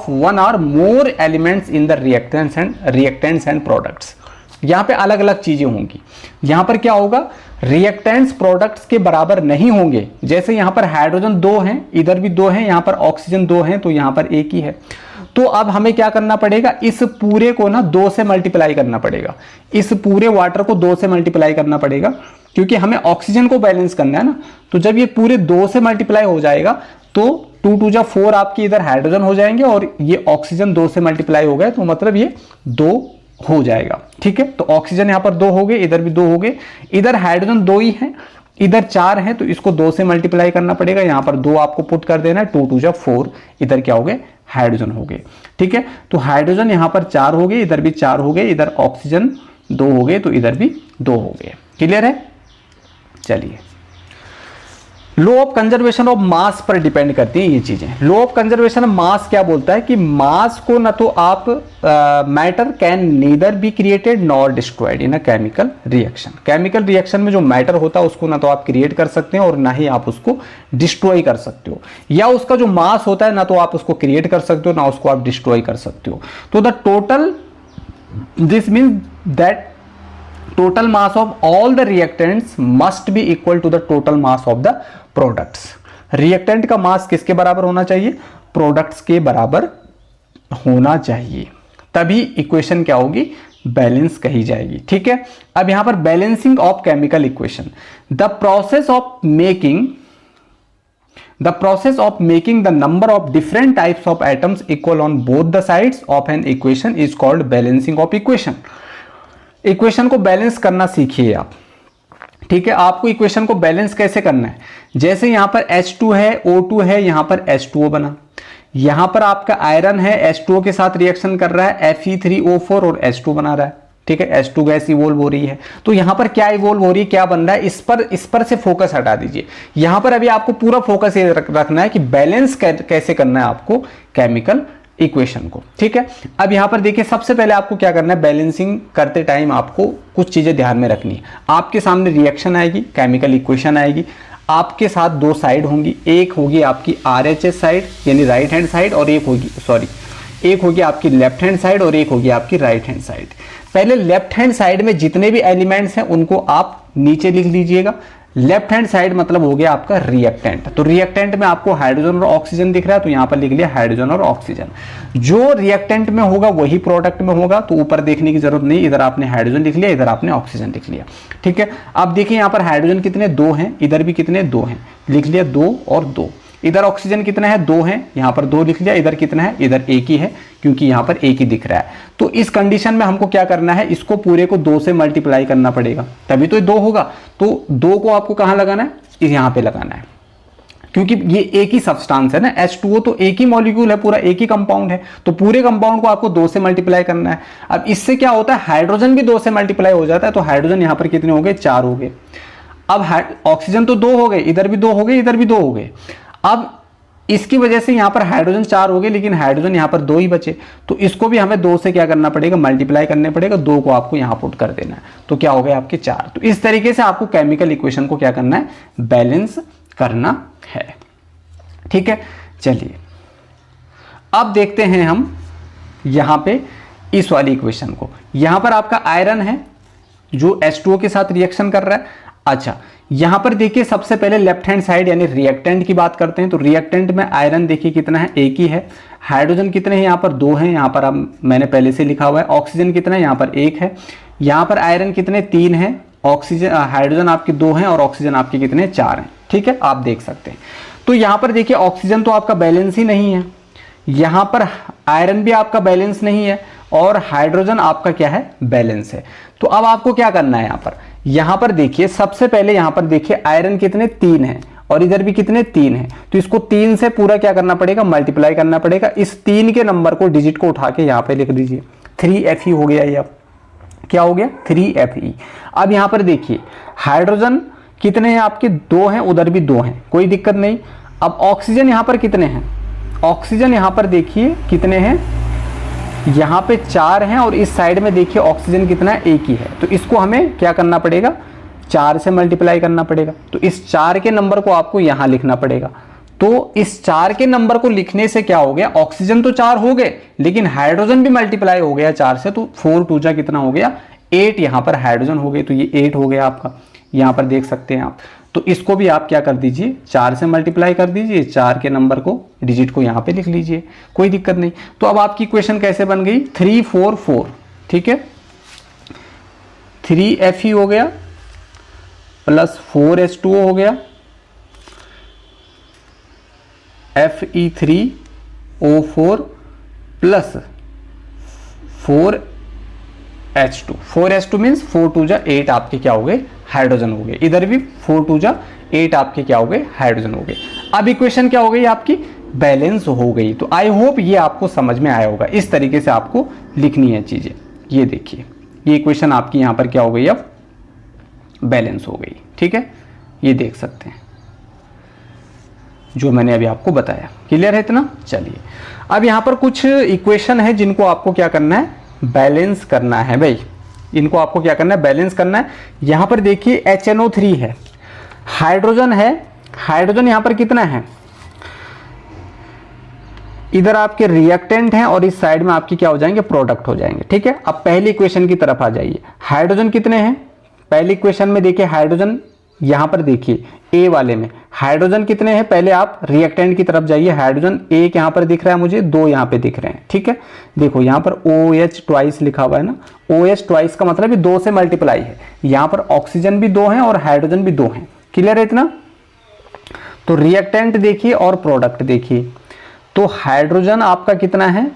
one और more elements in the reactants and products. यहां पे अलग अलग चीजें होंगी। यहां पर क्या होगा, रिएक्टेंट्स प्रोडक्ट्स के बराबर नहीं होंगे। जैसे यहां पर हाइड्रोजन 2 हैं, इधर भी 2 हैं, यहां पर ऑक्सीजन 2 हैं तो यहां पर 1 ही है। तो अब हमें क्या करना पड़ेगा, इस पूरे को ना 2 से मल्टीप्लाई करना पड़ेगा, इस पूरे वाटर को 2 से मल्टीप्लाई करना पड़ेगा, क्योंकि हमें ऑक्सीजन को बैलेंस करना है ना। तो जब ये पूरे 2 से मल्टीप्लाई हो जाएगा तो 2 2 जा 4 आपके इधर हाइड्रोजन हो जाएंगे, और ये ऑक्सीजन 2 से मल्टीप्लाई हो गए तो मतलब ये 2 हो जाएगा। ठीक है, तो ऑक्सीजन यहां पर 2 हो गए, इधर भी 2 हो गए, इधर हाइड्रोजन 2 ही है, इधर 4 है तो इसको 2 से मल्टीप्लाई करना पड़ेगा, यहां पर 2 आपको पुट कर देना है, 2 2 जा 4, इधर क्या हो गए, हाइड्रोजन हो गए। ठीक है, तो हाइड्रोजन यहां पर 4 हो गए, इधर भी 4 हो गए, इधर ऑक्सीजन 2 हो गए तो इधर भी 2 हो गए। क्लियर है? चलिए, law of conservation of mass पर डिपेंड करती हैं ये चीजें। Law of conservation of mass क्या बोलता है कि मास को ना तो आप matter can neither be created nor destroyed in a chemical reaction. Chemical reaction में जो मैटर होता है उसको ना तो आप क्रिएट कर सकते हैं और ना ही आप उसको डिस्ट्रॉय कर सकते हो, या उसका जो मास होता है ना तो आप उसको क्रिएट कर सकते हो ना उसको आप डिस्ट्रॉय कर सकते हो। तो the total, this means that total mass of all the reactants must be equal to the total mass of the products। Reactant का मास किसके बराबर होना चाहिए, प्रोडक्ट्स के बराबर होना चाहिए, तभी इक्वेशन क्या होगी, बैलेंस कही जाएगी। ठीक है, अब यहां पर balancing of chemical equation, the process of making the number of different types of atoms equal on both the sides of an equation is called balancing of equation. Equation को बैलेंस करना सीखिए आप। ठीक है, आपको इक्वेशन को बैलेंस कैसे करना है, जैसे यहां पर H2 है, O2 है, यहां पर H2O बना, यहां पर आपका आयरन है, H2O के साथ रिएक्शन कर रहा है, Fe3O4 और H2 बना रहा है। ठीक है, H2 गैस इवोल्व हो रही है, तो यहां पर क्या इवोल्व हो रही है, क्या बन रहा है, इस पर से फोकस हटा दीजिए। यहां पर अभी आपको पूरा फोकस ये रखना है कि बैलेंस कैसे करना है आपको केमिकल इक्वेशन को। ठीक है, अब यहां पर देखिए, सबसे पहले आपको क्या करना है, बैलेंसिंग करते टाइम आपको कुछ चीजें ध्यान में रखनी है। आपके सामने रिएक्शन आएगी, केमिकल इक्वेशन आएगी, आपके साथ 2 साइड होंगी, एक होगी आपकी RHS साइड यानी राइट हैंड साइड, और एक होगी आपकी लेफ्ट हैंड साइड और एक होगी आपकी राइट हैंड साइड। पहले लेफ्ट हैंड साइड में जितने भी एलिमेंट्स हैं उनको आप नीचे लिख लीजिएगा। लेफ्ट हैंड साइड मतलब हो गया आपका रिएक्टेंट, तो रिएक्टेंट में आपको हाइड्रोजन और ऑक्सीजन दिख रहा है तो यहां पर लिख लिया हाइड्रोजन और ऑक्सीजन। जो रिएक्टेंट में होगा वही प्रोडक्ट में होगा, तो ऊपर देखने की जरूरत नहीं, इधर आपने हाइड्रोजन लिख लिया, इधर आपने ऑक्सीजन लिख लिया। ठीक है, अब देखिए यहां पर हाइड्रोजन कितने, 2 हैं, इधर भी कितने, 2 हैं, लिख लिया 2 और 2। इधर ऑक्सीजन कितना है, 2 है, यहां पर 2 लिख लिया, इधर कितना है, इधर 1 ही है, क्योंकि यहां पर 1 ही दिख रहा है। तो इस कंडीशन में हमको क्या करना है, इसको पूरे को 2 से मल्टीप्लाई करना पड़ेगा, तभी तो ये 2 होगा। तो 2 को आपको कहां लगाना है, यहां पे लगाना है, क्योंकि ये एक ही सब्सटेंस है ना, H2O तो एक ही मॉलिक्यूल है, पूरा एक ही कंपाउंड है, तो पूरे कंपाउंड को आपको 2 से मल्टीप्लाई करना है। अब इससे क्या होता है, हाइड्रोजन भी 2 से मल्टीप्लाई हो जाता है, तो हाइड्रोजन यहां पर कितने हो गए, 4 हो गए। अब ऑक्सीजन तो 2 हो गए, इधर भी 2 हो गए, इधर भी 2 हो गए। अब इसकी वजह से यहां पर हाइड्रोजन 4 हो गए, लेकिन हाइड्रोजन यहां पर 2 ही बचे, तो इसको भी हमें 2 से क्या करना पड़ेगा, मल्टीप्लाई करने पड़ेगा, 2 को आपको यहां पुट कर देना है, तो क्या हो गए आपके 4। तो इस तरीके से आपको केमिकल इक्वेशन को क्या करना है, बैलेंस करना है। ठीक है, चलिए अब देखते हैं हम यहां पे इस वाली इक्वेशन को। यहां पर आपका आयरन है जो H2O के साथ रिएक्शन कर रहा है। अच्छा, यहां पर देखिए सबसे पहले लेफ्ट हैंड साइड यानी रिएक्टेंट की बात करते हैं, तो रिएक्टेंट में आयरन देखिए कितना है, 1 ही है। हाइड्रोजन कितने हैं, यहां पर 2 हैं, यहां पर मैंने पहले से लिखा हुआ है। ऑक्सीजन कितना है, यहां पर 1 है। यहां पर आयरन कितने, 3 है। ऑक्सीजन हाइड्रोजन आपके 2 हैं और ऑक्सीजन आपके कितने, 4 हैं। ठीक है, आप देख सकते हैं। तो यहां पर देखिए ऑक्सीजन तो आपका बैलेंस ही नहीं है, यहां पर आयरन भी आपका बैलेंस नहीं है, और हाइड्रोजन आपका क्या है, बैलेंस है। तो अब आपको क्या करना है, यहां पर देखिए सबसे पहले यहां पर देखिए आयरन कितने, 3 है, और इधर भी कितने 3 है, तो इसको 3 से पूरा क्या करना पड़ेगा, मल्टीप्लाई करना पड़ेगा। इस 3 के नंबर को, डिजिट को उठा के यहाँ पे लिख दीजिए, 3Fe हो गया। ये अब क्या हो गया, 3Fe। अब यहाँ पर देखिए हाइड्रोजन कितने हैं आपके, 2 हैं, उधर भी 2 हैं, कोई दिक्कत नहीं। अब ऑक्सीजन यहाँ पर कितने हैं, ऑक्सीजन यहाँ पर देखिए कितने हैं, यहाँ पे 4 हैं और इस साइड में देखिए ऑक्सीजन कितना है, 1 ही है। तो इसको हमें क्या करना पड़ेगा, 4 से मल्टीप्लाई करना पड़ेगा। तो इस 4 के नंबर को आपको यहाँ लिखना पड़ेगा। तो इस 4 के नंबर को लिखने से क्या हो गया, ऑक्सीजन तो 4 हो गए, लेकिन हाइड्रोजन भी मल्टीप्लाई हो गया 4 से, तो 4 2 जा कितना हो गया, 8 यहाँ पर हाइड्रोजन हो गए। तो ये 8 हो गया आपका, यहाँ पर देख सकते हैं आप। तो इसको भी आप क्या कर दीजिए, 4 से मल्टीप्लाई कर दीजिए, 4 के नंबर को, डिजिट को यहाँ पे लिख लीजिए, कोई दिक्कत नहीं। तो अब आपकी इक्वेशन कैसे बन गई, 3 4 4, ठीक है, 3Fe हो गया प्लस 4H2O हो गया, Fe3O4 plus 4H2, 4H2 means 4 2 जा 8 आपके क्या हो गए, हाइड्रोजन हो गए। इधर भी 4 2 जा 8 आपके क्या हो गए, हाइड्रोजन हो गए। अब इक्वेशन क्या हो गई आपकी, बैलेंस हो गई। तो आई होप ये आपको समझ में आया होगा। इस तरीके से आपको लिखनी है चीजें। ये देखिए ये इक्वेशन आपकी यहाँ पर क्या हो गई, अब बैलेंस हो गई, ठीक है, ये देख सकते हैं जो मैंने अभी आपको बताया। क्लियर है इतना, चलिए अब यहाँ पर कुछ इक्वेशन है जिनको आपको क्या करना है, बैलेंस करना है भाई। इनको आपको क्या करना है, बैलेंस करना है। यहाँ पर देखिए HNO3 है, हाइड्रोजन है, हाइड्रोजन यहाँ पर कितना है, इधर आपके रिएक्टेंट हैं और इस साइड में आपकी क्या हो जाएंगे, प्रोडक्ट हो जाएंगे, ठीक है। अब पहली इक्वेशन की तरफ आ जाइए, हाइड्रोजन कितने हैं, पहली इक्वेशन में देखिए हाइड्रोजन, यहाँ पर देखिए ए वाले में हाइड्रोजन कितने हैं, पहले आप रिएक्टेंट की तरफ जाइए। हाइड्रोजन एक यहाँ पर दिख रहा है मुझे, 2 यहाँ पे दिख रहे हैं, ठीक है। देखो यहाँ पर OH ट्वाइस लिखा हुआ है ना, OH ट्वाइस का मतलब 2 से मल्टीप्लाई है। यहाँ पर ऑक्सीजन भी 2 हैं और हाइड्रोजन भी 2 हैं। क्लियर है इतना। तो रिएक्टेंट देखिए और प्रोडक्ट देखिए, तो हाइड्रोजन आपका कितना है,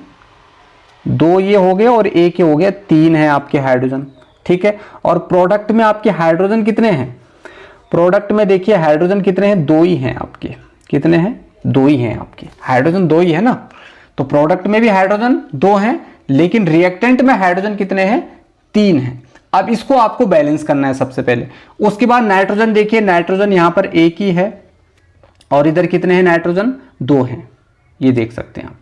2 ये हो गए और एक ये हो गया, 3 है आपके हाइड्रोजन, ठीक है। और प्रोडक्ट में आपके हाइड्रोजन कितने हैं, प्रोडक्ट में देखिए हाइड्रोजन कितने हैं, 2 ही हैं आपके, कितने हैं, 2 ही हैं आपके, हाइड्रोजन 2 ही है ना। तो प्रोडक्ट में भी हाइड्रोजन 2 हैं, लेकिन रिएक्टेंट में हाइड्रोजन कितने हैं, 3 हैं। अब इसको आपको बैलेंस करना है सबसे पहले। उसके बाद नाइट्रोजन देखिए, नाइट्रोजन यहाँ पर एक ही है और इधर कितने हैं, नाइट्रोजन 2 हैं, ये देख सकते हैं आप।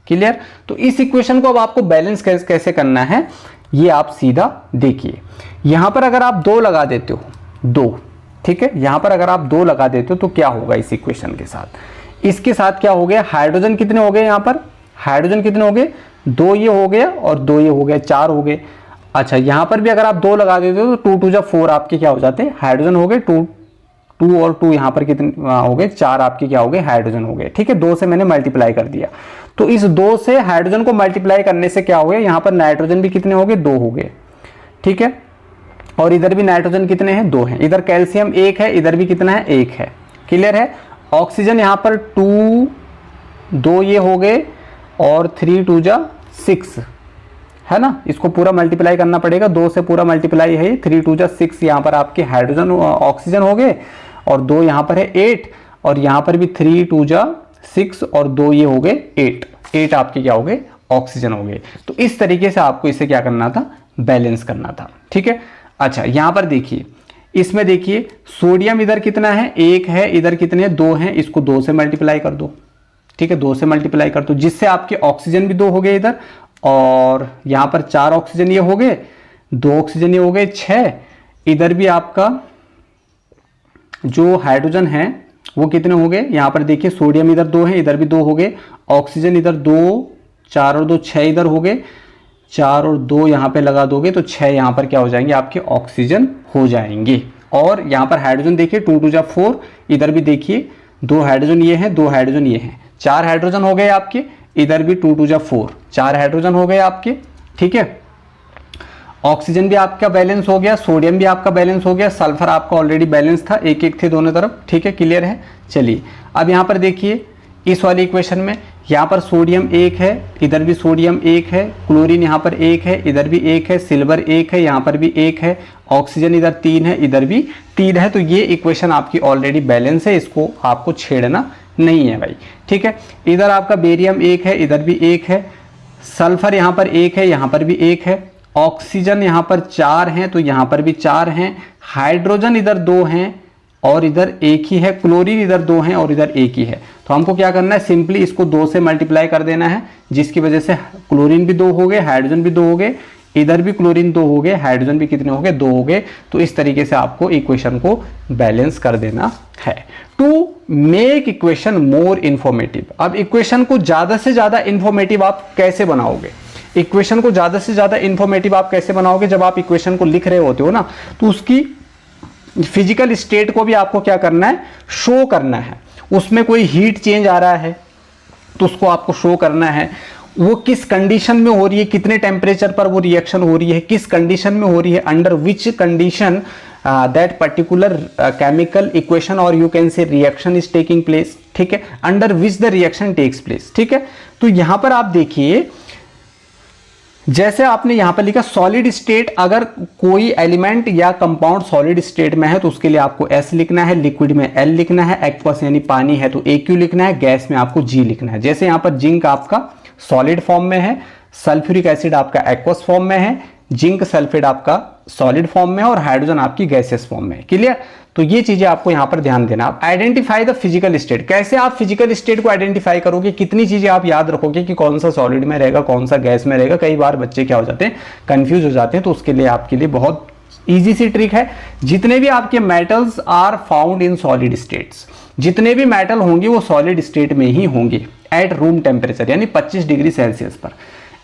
क्लियर। तो इस इक्वेशन को अब आपको बैलेंस कैसे करना है, ये आप सीधा देखिए। यहां पर अगर आप 2 लगा देते हो, 2, ठीक है, यहां पर अगर आप 2 लगा देते हो तो क्या होगा इस इक्वेशन के साथ, इसके साथ क्या हो गया, हाइड्रोजन कितने हो गए, यहां पर हाइड्रोजन कितने हो गए, 2 ये हो गया और 2 ये हो गया, 4 हो गए। अच्छा यहां पर भी अगर आप 2 लगा देते हो तो 2 2 जा 4 आपके क्या हो जाते हैं, हाइड्रोजन हो गए। 2 और 2 यहाँ पर कितने हो गए, 4 आपके क्या हो गए, हाइड्रोजन हो गए, ठीक है। 2 से मैंने मल्टीप्लाई कर दिया। तो इस 2 से हाइड्रोजन को मल्टीप्लाई करने से क्या हो गया, यहाँ पर नाइट्रोजन भी कितने हो गए, 2 हो गए, ठीक है। और इधर भी नाइट्रोजन कितने हैं, 2 हैं। इधर कैल्शियम 1 है, इधर भी कितना है, 1 है। क्लियर है। ऑक्सीजन यहाँ पर 2 ये हो गए और 3 2 जा 6 है ना। इसको पूरा मल्टीप्लाई करना पड़ेगा, 2 से पूरा मल्टीप्लाई है, 3 2 जा 6 यहाँ पर आपके हाइड्रोजन ऑक्सीजन हो गए और 2 यहाँ पर है 8 और यहाँ पर भी 3 2 जा 6 और 2 ये हो गए 8 आपके क्या हो गए, ऑक्सीजन हो गए। तो इस तरीके से आपको इसे क्या करना था, बैलेंस करना था, ठीक है। अच्छा यहाँ पर देखिए, इसमें देखिए सोडियम इधर कितना है, 1 है, इधर कितने हैं, 2 हैं, इसको 2 से मल्टीप्लाई कर दो, ठीक है, 2 से मल्टीप्लाई कर दो, जिससे आपके ऑक्सीजन भी 2 हो गए इधर, और यहाँ पर 4 ऑक्सीजन ये हो गए, 2 ऑक्सीजन ये हो गए 6। इधर भी आपका जो हाइड्रोजन है वो कितने हो गए, यहाँ पर देखिए सोडियम इधर 2 है, इधर भी 2 हो गए, ऑक्सीजन इधर 2, 4 और 2 6 इधर हो गए, 4 और 2 यहाँ पे लगा दोगे तो 6 यहाँ पर क्या हो जाएंगे, आपके ऑक्सीजन हो जाएंगे। और यहाँ पर हाइड्रोजन देखिए 2 2 जा 4, इधर भी देखिए 2 हाइड्रोजन ये है, 2 हाइड्रोजन ये है, 4 हाइड्रोजन हो गए आपके। इधर भी 2 2 जा 4, 4 हाइड्रोजन हो गए आपके, ठीक है। ऑक्सीजन भी आपका बैलेंस हो गया, सोडियम भी आपका बैलेंस हो गया, सल्फर आपका ऑलरेडी बैलेंस था, 1 1 थे दोनों तरफ, ठीक है। क्लियर है। चलिए अब यहाँ पर देखिए इस वाली इक्वेशन में, यहाँ पर सोडियम 1 है, इधर भी सोडियम 1 है, क्लोरीन यहाँ पर 1 है, इधर भी 1 है, सिल्वर 1 है, यहाँ पर भी 1 है, ऑक्सीजन इधर 3 है, इधर भी 3 है, तो ये इक्वेशन आपकी ऑलरेडी बैलेंस है, इसको आपको छेड़ना नहीं है भाई, ठीक है। इधर आपका बेरियम 1 है, इधर भी 1 है, सल्फर यहाँ पर 1 है, यहाँ पर भी 1 है, ऑक्सीजन यहाँ पर 4 हैं तो यहाँ पर भी 4 हैं, हाइड्रोजन इधर 2 हैं और इधर 1 ही है, क्लोरीन इधर 2 हैं और इधर 1 ही है। तो हमको क्या करना है, सिंपली इसको 2 से मल्टीप्लाई कर देना है, जिसकी वजह से क्लोरीन भी 2 हो गए, हाइड्रोजन भी 2 हो गए, इधर भी क्लोरीन 2 हो गए, हाइड्रोजन भी कितने हो गए, 2 हो गए। तो इस तरीके से आपको इक्वेशन को बैलेंस कर देना है to make equation more informative. अब इक्वेशन को ज्यादा से ज्यादा इंफॉर्मेटिव आप कैसे बनाओगे, इक्वेशन को ज्यादा से ज्यादा इंफॉर्मेटिव आप कैसे बनाओगे, जब आप इक्वेशन को लिख रहे होते हो ना, तो उसकी फिजिकल स्टेट को भी आपको क्या करना है, शो करना है। उसमें कोई हीट चेंज आ रहा है तो उसको आपको शो करना है, वो किस कंडीशन में हो रही है, कितने टेम्परेचर पर वो रिएक्शन हो रही है, किस कंडीशन में हो रही है, under which condition that particular chemical equation और you can say reaction is taking place, ठीक है, under which the reaction takes place, ठीक है। तो यहां पर आप देखिए, जैसे आपने यहां पर लिखा सॉलिड स्टेट, अगर कोई एलिमेंट या कंपाउंड सॉलिड स्टेट में है तो उसके लिए आपको S लिखना है, लिक्विड में L लिखना है, एक्वस यानी पानी है तो AQ लिखना है, गैस में आपको G लिखना है। जैसे यहां पर जिंक आपका सॉलिड फॉर्म में है, सल्फ्यूरिक एसिड आपका एक्वस फॉर्म में है, जिंक सल्फेट आपका सॉलिड फॉर्म में है और हाइड्रोजन आपकी गैसियस फॉर्म में है। क्लियर? तो ये चीजें आपको यहां पर ध्यान देना। आप आइडेंटिफाई द फिजिकल स्टेट, कैसे आप फिजिकल स्टेट को आइडेंटिफाई करोगे, कितनी चीजें आप याद रखोगे कि कौन सा सॉलिड में रहेगा, कौन सा गैस में रहेगा। कई बार बच्चे क्या हो जाते हैं, कंफ्यूज हो जाते हैं, तो उसके लिए आपके लिए बहुत ईजी सी ट्रिक है। जितने भी आपके metals are found in solid states, जितने भी मेटल होंगे वो सॉलिड स्टेट में ही होंगे एट रूम टेम्परेचर यानी 25 डिग्री सेल्सियस पर।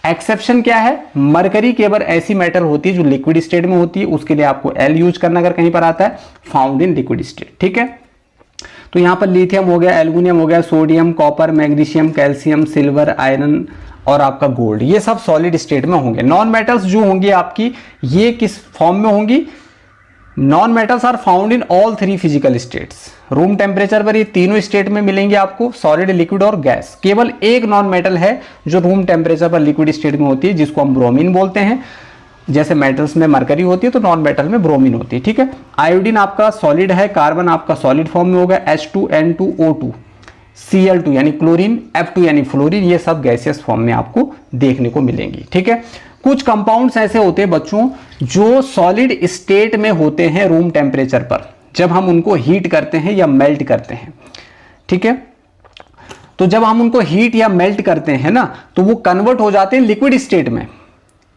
एक्सेप्शन क्या है, मरकरी केवल ऐसी मेटल होती है जो लिक्विड स्टेट में होती है, उसके लिए आपको L यूज करना अगर कहीं पर आता है, फाउंड इन लिक्विड स्टेट, ठीक है। तो यहां पर लिथियम हो गया, एल्युमिनियम हो गया, sodium, copper, magnesium, calcium, silver, iron और आपका गोल्ड, ये सब सॉलिड स्टेट में होंगे। नॉन मेटल्स जो होंगी आपकी, ये किस फॉर्म में होंगी, non metals are found in all 3 physical states. Room temperature पर ये तीनों स्टेट में मिलेंगे आपको, सॉलिड, लिक्विड और गैस। केवल एक नॉन मेटल है जो रूम टेम्परेचर पर लिक्विड स्टेट में होती है, जिसको हम ब्रोमीन बोलते हैं। जैसे मेटल्स में मरकरी होती है तो नॉन मेटल में ब्रोमीन होती है, ठीक है। आयोडीन आपका सॉलिड है, कार्बन आपका सॉलिड फॉर्म में होगा, H2N2O2, Cl2 यानी क्लोरीन, F2 यानी फ्लोरीन, ये सब गैसियस फॉर्म में आपको देखने को मिलेंगी, ठीक है। कुछ कंपाउंड्स ऐसे होते हैं बच्चों जो सॉलिड स्टेट में होते हैं रूम टेम्परेचर पर, जब हम उनको हीट करते हैं या मेल्ट करते हैं, ठीक है। तो जब हम उनको हीट या मेल्ट करते हैं ना, तो वो कन्वर्ट हो जाते हैं लिक्विड स्टेट में।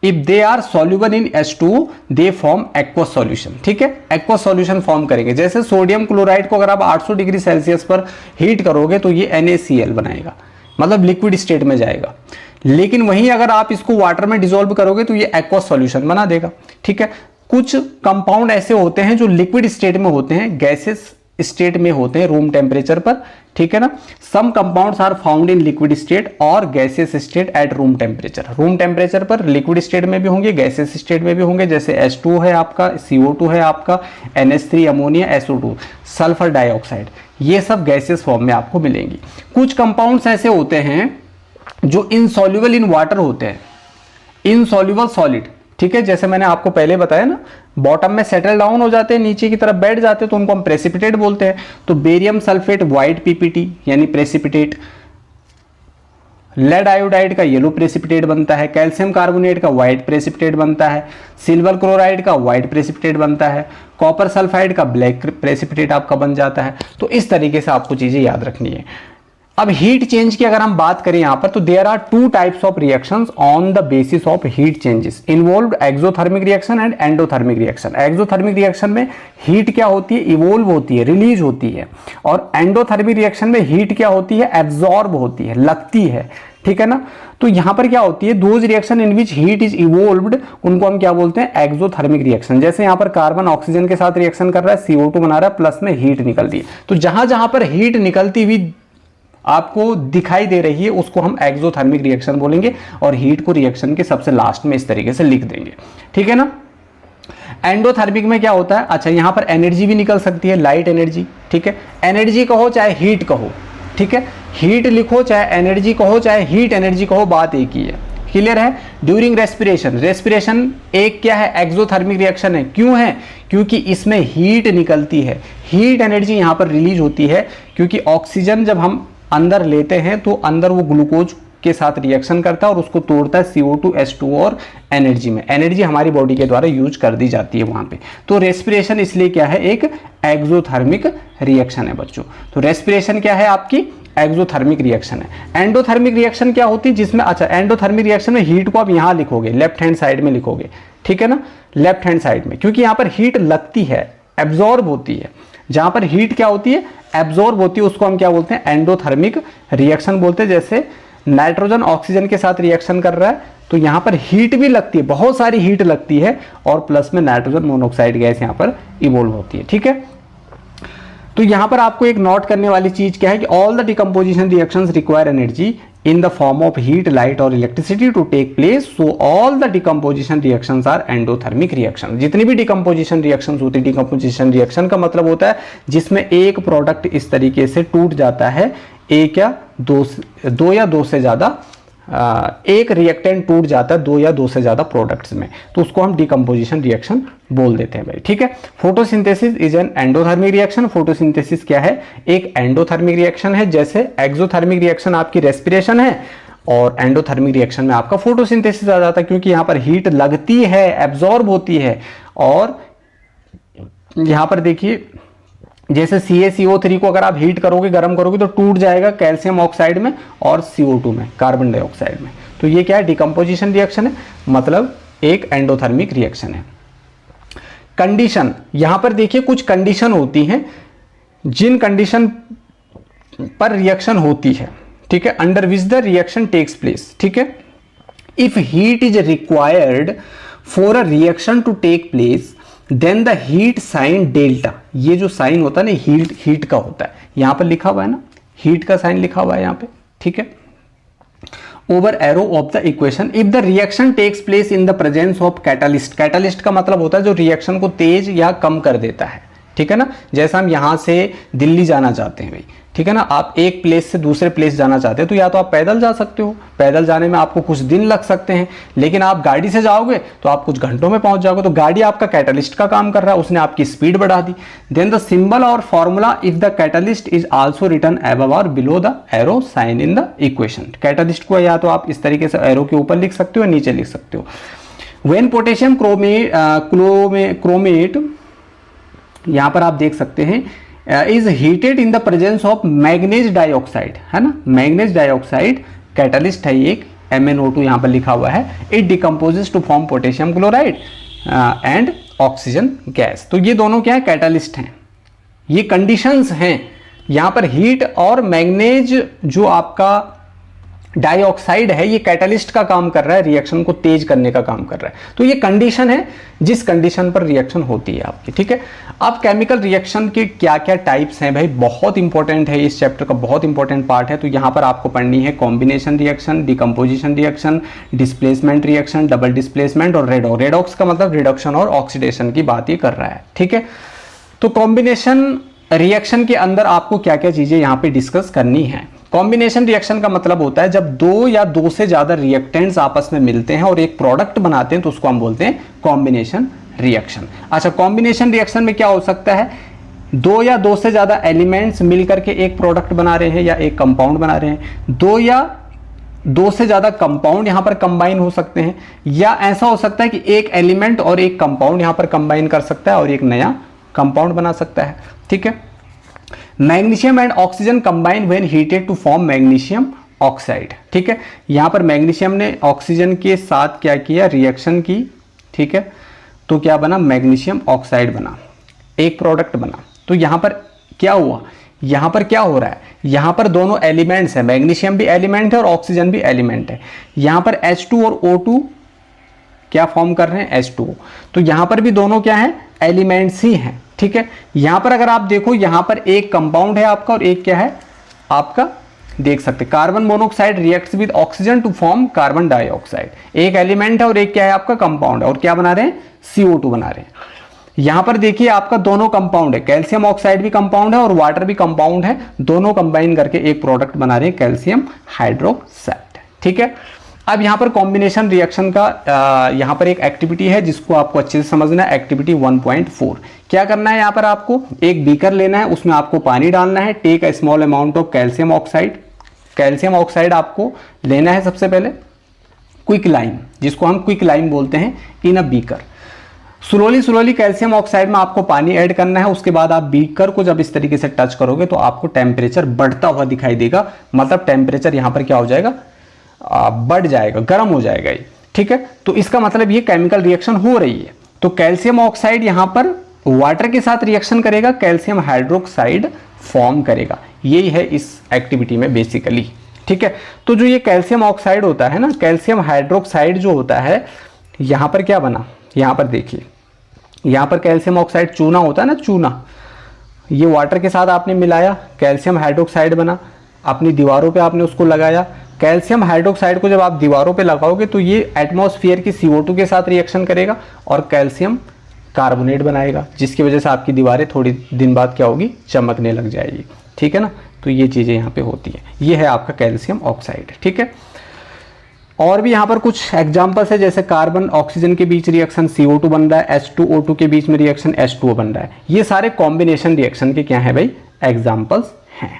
If they are soluble in H2 they form aqueous solution, ठीक है, एक्वस सॉल्यूशन फॉर्म करेंगे। जैसे सोडियम क्लोराइड को अगर आप 800 डिग्री सेल्सियस पर हीट करोगे तो ये NaCl बनाएगा, मतलब लिक्विड स्टेट में जाएगा। लेकिन वहीं अगर आप इसको वाटर में डिसॉल्व करोगे तो ये एक्वस सॉल्यूशन बना देगा, ठीक है। कुछ कंपाउंड ऐसे होते हैं जो लिक्विड स्टेट में होते हैं, गैसेस स्टेट में होते हैं रूम टेम्परेचर पर, ठीक है ना। Some compounds are found in liquid state और gases state at room temperature. Room temperature पर लिक्विड स्टेट में भी होंगे, गैसेस स्टेट में भी होंगे। जैसे H2 है आपका, CO2 है आपका, NH3 ammonia, SO2 sulphur dioxide, ये सब गैसेस फॉर्म में आपको मिलेंगी। कुछ कंपाउंड्स ऐसे होते हैं जो इनसॉल्युबल इन वाटर होते हैं, इनसॉल्युबल सॉलिड, ठीक है। जैसे मैंने आपको पहले बताया ना, बॉटम में सेटल डाउन हो जाते हैं, नीचे की तरफ बैठ जाते हैं, तो उनको हम प्रेसिपिटेट बोलते हैं। तो बेरियम सल्फेट व्हाइट PPT यानी प्रेसिपिटेट, लेड आयोडाइड का येलो प्रेसिपिटेट बनता है, कैल्शियम कार्बोनेट का व्हाइट प्रेसिपिटेट बनता है, सिल्वर क्लोराइड का व्हाइट प्रेसिपिटेट बनता है, कॉपर सल्फाइड का ब्लैक प्रेसिपिटेट आपका बन जाता है। तो इस तरीके से आपको चीजें याद रखनी है। अब हीट चेंज की अगर हम बात करें यहां पर, तो there are 2 types of reactions on the basis of heat changes involved, exothermic reaction and endothermic reaction. Exothermic reaction में हीट क्या होती है, इवोल्व होती है, रिलीज होती है, और एंडोथर्मिक रिएक्शन में हीट क्या होती है, एब्जॉर्ब होती है, लगती है, ठीक है ना। तो यहां पर क्या होती है, those reaction in which heat is evolved, उनको हम क्या बोलते हैं, एक्सोथर्मिक रिएक्शन। जैसे यहां पर कार्बन ऑक्सीजन के साथ रिएक्शन कर रहा है, CO2 बना रहा है, प्लस में हीट निकल रही है। तो जहां जहां पर हीट निकलती हुई आपको दिखाई दे रही है उसको हम एक्सोथर्मिक रिएक्शन बोलेंगे, और हीट को रिएक्शन के सबसे लास्ट में इस तरीके से लिख देंगे, ठीक है ना। एंडोथर्मिक में क्या होता है, अच्छा यहां पर एनर्जी भी निकल सकती है, लाइट एनर्जी, ठीक है। एनर्जी कहो चाहे हीट कहो, ठीक है, हीट लिखो चाहे एनर्जी कहो चाहे हीट एनर्जी कहो, बात एक ही है। क्लियर है। ड्यूरिंग रेस्पिरेशन, रेस्पिरेशन एक क्या है, एक्सोथर्मिक रिएक्शन है। क्यों है? क्योंकि इसमें हीट निकलती है, हीट एनर्जी यहाँ पर रिलीज होती है, क्योंकि ऑक्सीजन जब हम अंदर लेते हैं तो अंदर वो ग्लूकोज के साथ रिएक्शन करता है और उसको तोड़ता है CO2 H2 और एनर्जी में। एनर्जी हमारी बॉडी के द्वारा यूज कर दी जाती है वहां पे। तो रेस्पिरेशन इसलिए क्या है, एक एक्सोथर्मिक रिएक्शन है बच्चों। तो रेस्पिरेशन क्या है आपकी, एक्सोथर्मिक रिएक्शन है। एंडोथर्मिक रिएक्शन क्या होती है जिसमें, अच्छा एंडोथर्मिक रिएक्शन में हीट को आप यहां लिखोगे, लेफ्ट हैंड साइड में लिखोगे, ठीक है ना, लेफ्ट हैंड साइड में, क्योंकि यहां पर हीट लगती है, एब्जॉर्ब होती है। जहां पर हीट क्या होती है, एब्जॉर्ब होती है, उसको हम क्या बोलते हैं, एंडोथर्मिक रिएक्शन बोलते हैं। जैसे नाइट्रोजन ऑक्सीजन के साथ रिएक्शन कर रहा है तो यहां पर हीट भी लगती है, बहुत सारी हीट लगती है, और प्लस में नाइट्रोजन मोनोऑक्साइड गैस यहां पर इवोल्व होती है, ठीक है। तो यहां पर आपको एक नोट करने वाली चीज क्या है कि all the decomposition reactions require energy in the form of heat, light और electricity to take place, so all the decomposition reactions are endothermic reaction। जितनी भी decomposition reactions होती है, decomposition reaction का मतलब होता है जिसमें एक प्रोडक्ट इस तरीके से टूट जाता है, एक या दो या दो से ज्यादा, एक रिएक्टेंट टूट जाता है दो या दो से ज्यादा प्रोडक्ट्स में, तो उसको हम डिकम्पोजिशन रिएक्शन बोल देते हैं भाई, ठीक है। Photosynthesis is an endothermic reaction. Photosynthesis क्या है, एक एंडोथर्मिक रिएक्शन है। जैसे एक्सोथर्मिक रिएक्शन आपकी रेस्पिरेशन है और एंडोथर्मिक रिएक्शन में आपका फोटोसिंथेसिस आ जाता है, क्योंकि यहां पर हीट लगती है, एब्जॉर्ब होती है। और यहां पर देखिए जैसे CaCO3 को अगर आप हीट करोगे, गर्म करोगे तो टूट जाएगा कैल्शियम ऑक्साइड में और CO2 में, कार्बन डाइऑक्साइड में। तो ये क्या है, डिकम्पोजिशन रिएक्शन है, मतलब एक एंडोथर्मिक रिएक्शन है। कंडीशन, यहां पर देखिए कुछ कंडीशन होती हैं जिन कंडीशन पर रिएक्शन होती है, ठीक है, under which the reaction takes place, ठीक है। If heat is required for a reaction to take place then the heat sign delta, ये जो साइन होता है ना हीट का होता है, यहां पर लिखा हुआ है ना, हीट का साइन लिखा हुआ है यहां पे, ठीक है, over arrow of the equation. If the reaction takes place in the presence of catalyst, catalyst का मतलब होता है जो रिएक्शन को तेज या कम कर देता है, ठीक है ना। जैसा हम यहां से दिल्ली जाना चाहते हैं भाई, ठीक है ना, आप एक प्लेस से दूसरे प्लेस जाना चाहते हैं तो या तो आप पैदल जा सकते हो, पैदल जाने में आपको कुछ दिन लग सकते हैं, लेकिन आप गाड़ी से जाओगे तो आप कुछ घंटों में पहुंच जाओगे। तो गाड़ी आपका कैटलिस्ट का काम कर रहा है, उसने आपकी स्पीड बढ़ा दी। देन द सिंबल और formula if the catalyst is also written above और below the arrow sign in the equation. Catalyst को या तो आप इस तरीके से एरो के ऊपर लिख सकते हो या नीचे लिख सकते हो। व्हेन पोटेशियम क्रोमेट यहां पर आप देख सकते हैं is heated in the presence of manganese dioxide, है ना, मैग्नीज डाइऑक्साइड कैटलिस्ट है एक, MnO2 यहां पर लिखा हुआ है। It decomposes to form potassium chloride and oxygen gas. तो ये दोनों क्या है, कैटलिस्ट हैं, ये कंडीशंस हैं। यहां पर हीट और मैग्नीज जो आपका डाइऑक्साइड है ये कैटलिस्ट का काम कर रहा है, रिएक्शन को तेज करने का काम कर रहा है। तो ये कंडीशन है जिस कंडीशन पर रिएक्शन होती है आपकी, ठीक है। अब केमिकल रिएक्शन के क्या क्या टाइप्स हैं भाई, बहुत इंपॉर्टेंट है, इस चैप्टर का बहुत इंपॉर्टेंट पार्ट है। तो यहां पर आपको पढ़नी है combination reaction, decomposition reaction, displacement reaction, double displacement और रेडॉक्स। रेडॉक्स का मतलब रिडक्शन और ऑक्सीडेशन की बात ये कर रहा है, ठीक है। तो कॉम्बिनेशन रिएक्शन के अंदर आपको क्या क्या चीजें यहां पे डिस्कस करनी है। कॉम्बिनेशन रिएक्शन का मतलब होता है जब दो या दो से ज्यादा रिएक्टेंट्स आपस में मिलते हैं और एक प्रोडक्ट बनाते हैं तो उसको हम बोलते हैं कॉम्बिनेशन रिएक्शन। अच्छा, कॉम्बिनेशन रिएक्शन में क्या हो सकता है, दो या दो से ज्यादा एलिमेंट्स मिलकर के एक प्रोडक्ट बना रहे हैं या एक कंपाउंड बना रहे हैं, दो या दो से ज्यादा कंपाउंड यहां पर कंबाइन हो सकते हैं, या ऐसा हो सकता है कि एक एलिमेंट और एक कंपाउंड यहां पर कंबाइन कर सकता है और एक नया कंपाउंड बना सकता है, ठीक है। Magnesium and oxygen combine when heated to form magnesium oxide, ठीक है। यहां पर मैग्नीशियम ने ऑक्सीजन के साथ क्या किया, रिएक्शन की, ठीक है, तो क्या बना, मैग्नीशियम ऑक्साइड बना, एक प्रोडक्ट बना। तो यहां पर क्या हुआ, यहां पर क्या हो रहा है, यहां पर दोनों एलिमेंट्स है, मैग्नीशियम भी एलिमेंट है और ऑक्सीजन भी एलिमेंट है। यहां पर H2 और O2 क्या फॉर्म कर रहे हैं, H2O। तो यहां पर भी दोनों क्या है, एलिमेंट्स ही हैं, ठीक है। यहां पर अगर आप देखो, यहां पर एक कंपाउंड है आपका और एक क्या है आपका, देख सकते carbon monoxide reacts with oxygen to form carbon dioxide. एक एलिमेंट है और एक क्या है आपका कंपाउंड है, और क्या बना रहे हैं, CO2 बना रहे हैं। यहां पर देखिए आपका दोनों कंपाउंड है, कैल्शियम ऑक्साइड भी कंपाउंड है और वाटर भी कंपाउंड है, दोनों कंबाइन करके एक प्रोडक्ट बना रहे हैं कैल्शियम हाइड्रोक्साइड, ठीक है। अब यहाँ पर कॉम्बिनेशन रिएक्शन का यहाँ पर एक एक्टिविटी है जिसको आपको अच्छे से समझना है, एक्टिविटी 1.4। क्या करना है, यहाँ पर आपको एक बीकर लेना है, उसमें आपको पानी डालना है। Take a small amount of calcium oxide, calcium oxide आपको लेना है सबसे पहले, क्विक लाइम, जिसको हम क्विक लाइम बोलते हैं, in a beaker. Slowly calcium oxide में आपको पानी ऐड करना है। उसके बाद आप बीकर को जब इस तरीके से टच करोगे तो आपको टेम्परेचर बढ़ता हुआ दिखाई देगा, मतलब टेम्परेचर यहाँ पर क्या हो जाएगा, बढ़ जाएगा, गर्म हो जाएगा ये, ठीक है। तो इसका मतलब ये केमिकल रिएक्शन हो रही है। तो कैल्शियम ऑक्साइड यहाँ पर वाटर के साथ रिएक्शन करेगा, कैल्शियम हाइड्रोक्साइड फॉर्म करेगा। यही है इस एक्टिविटी में बेसिकली, ठीक है। तो जो ये कैल्शियम ऑक्साइड होता है ना, कैल्शियम हाइड्रोक्साइड जो होता है, यहाँ पर क्या बना, यहाँ पर देखिए, यहाँ पर कैल्शियम ऑक्साइड चूना होता है ना, चूना, ये वाटर के साथ आपने मिलाया, कैल्शियम हाइड्रोक्साइड बना, अपनी दीवारों पे आपने उसको लगाया। कैल्शियम हाइड्रोक्साइड को जब आप दीवारों पे लगाओगे तो ये एटमॉस्फेयर की CO2 के साथ रिएक्शन करेगा और कैल्शियम कार्बोनेट बनाएगा, जिसकी वजह से आपकी दीवारें थोड़ी दिन बाद क्या होगी, चमकने लग जाएगी, ठीक है ना। तो ये चीज़ें यहाँ पे होती हैं। ये है आपका कैल्शियम ऑक्साइड, ठीक है। और भी यहाँ पर कुछ एग्जाम्पल्स है, जैसे कार्बन ऑक्सीजन के बीच रिएक्शन CO2 बन रहा है, H2O2 के बीच में रिएक्शन H2O बन रहा है। ये सारे कॉम्बिनेशन रिएक्शन के क्या है भाई, एग्जाम्पल्स हैं,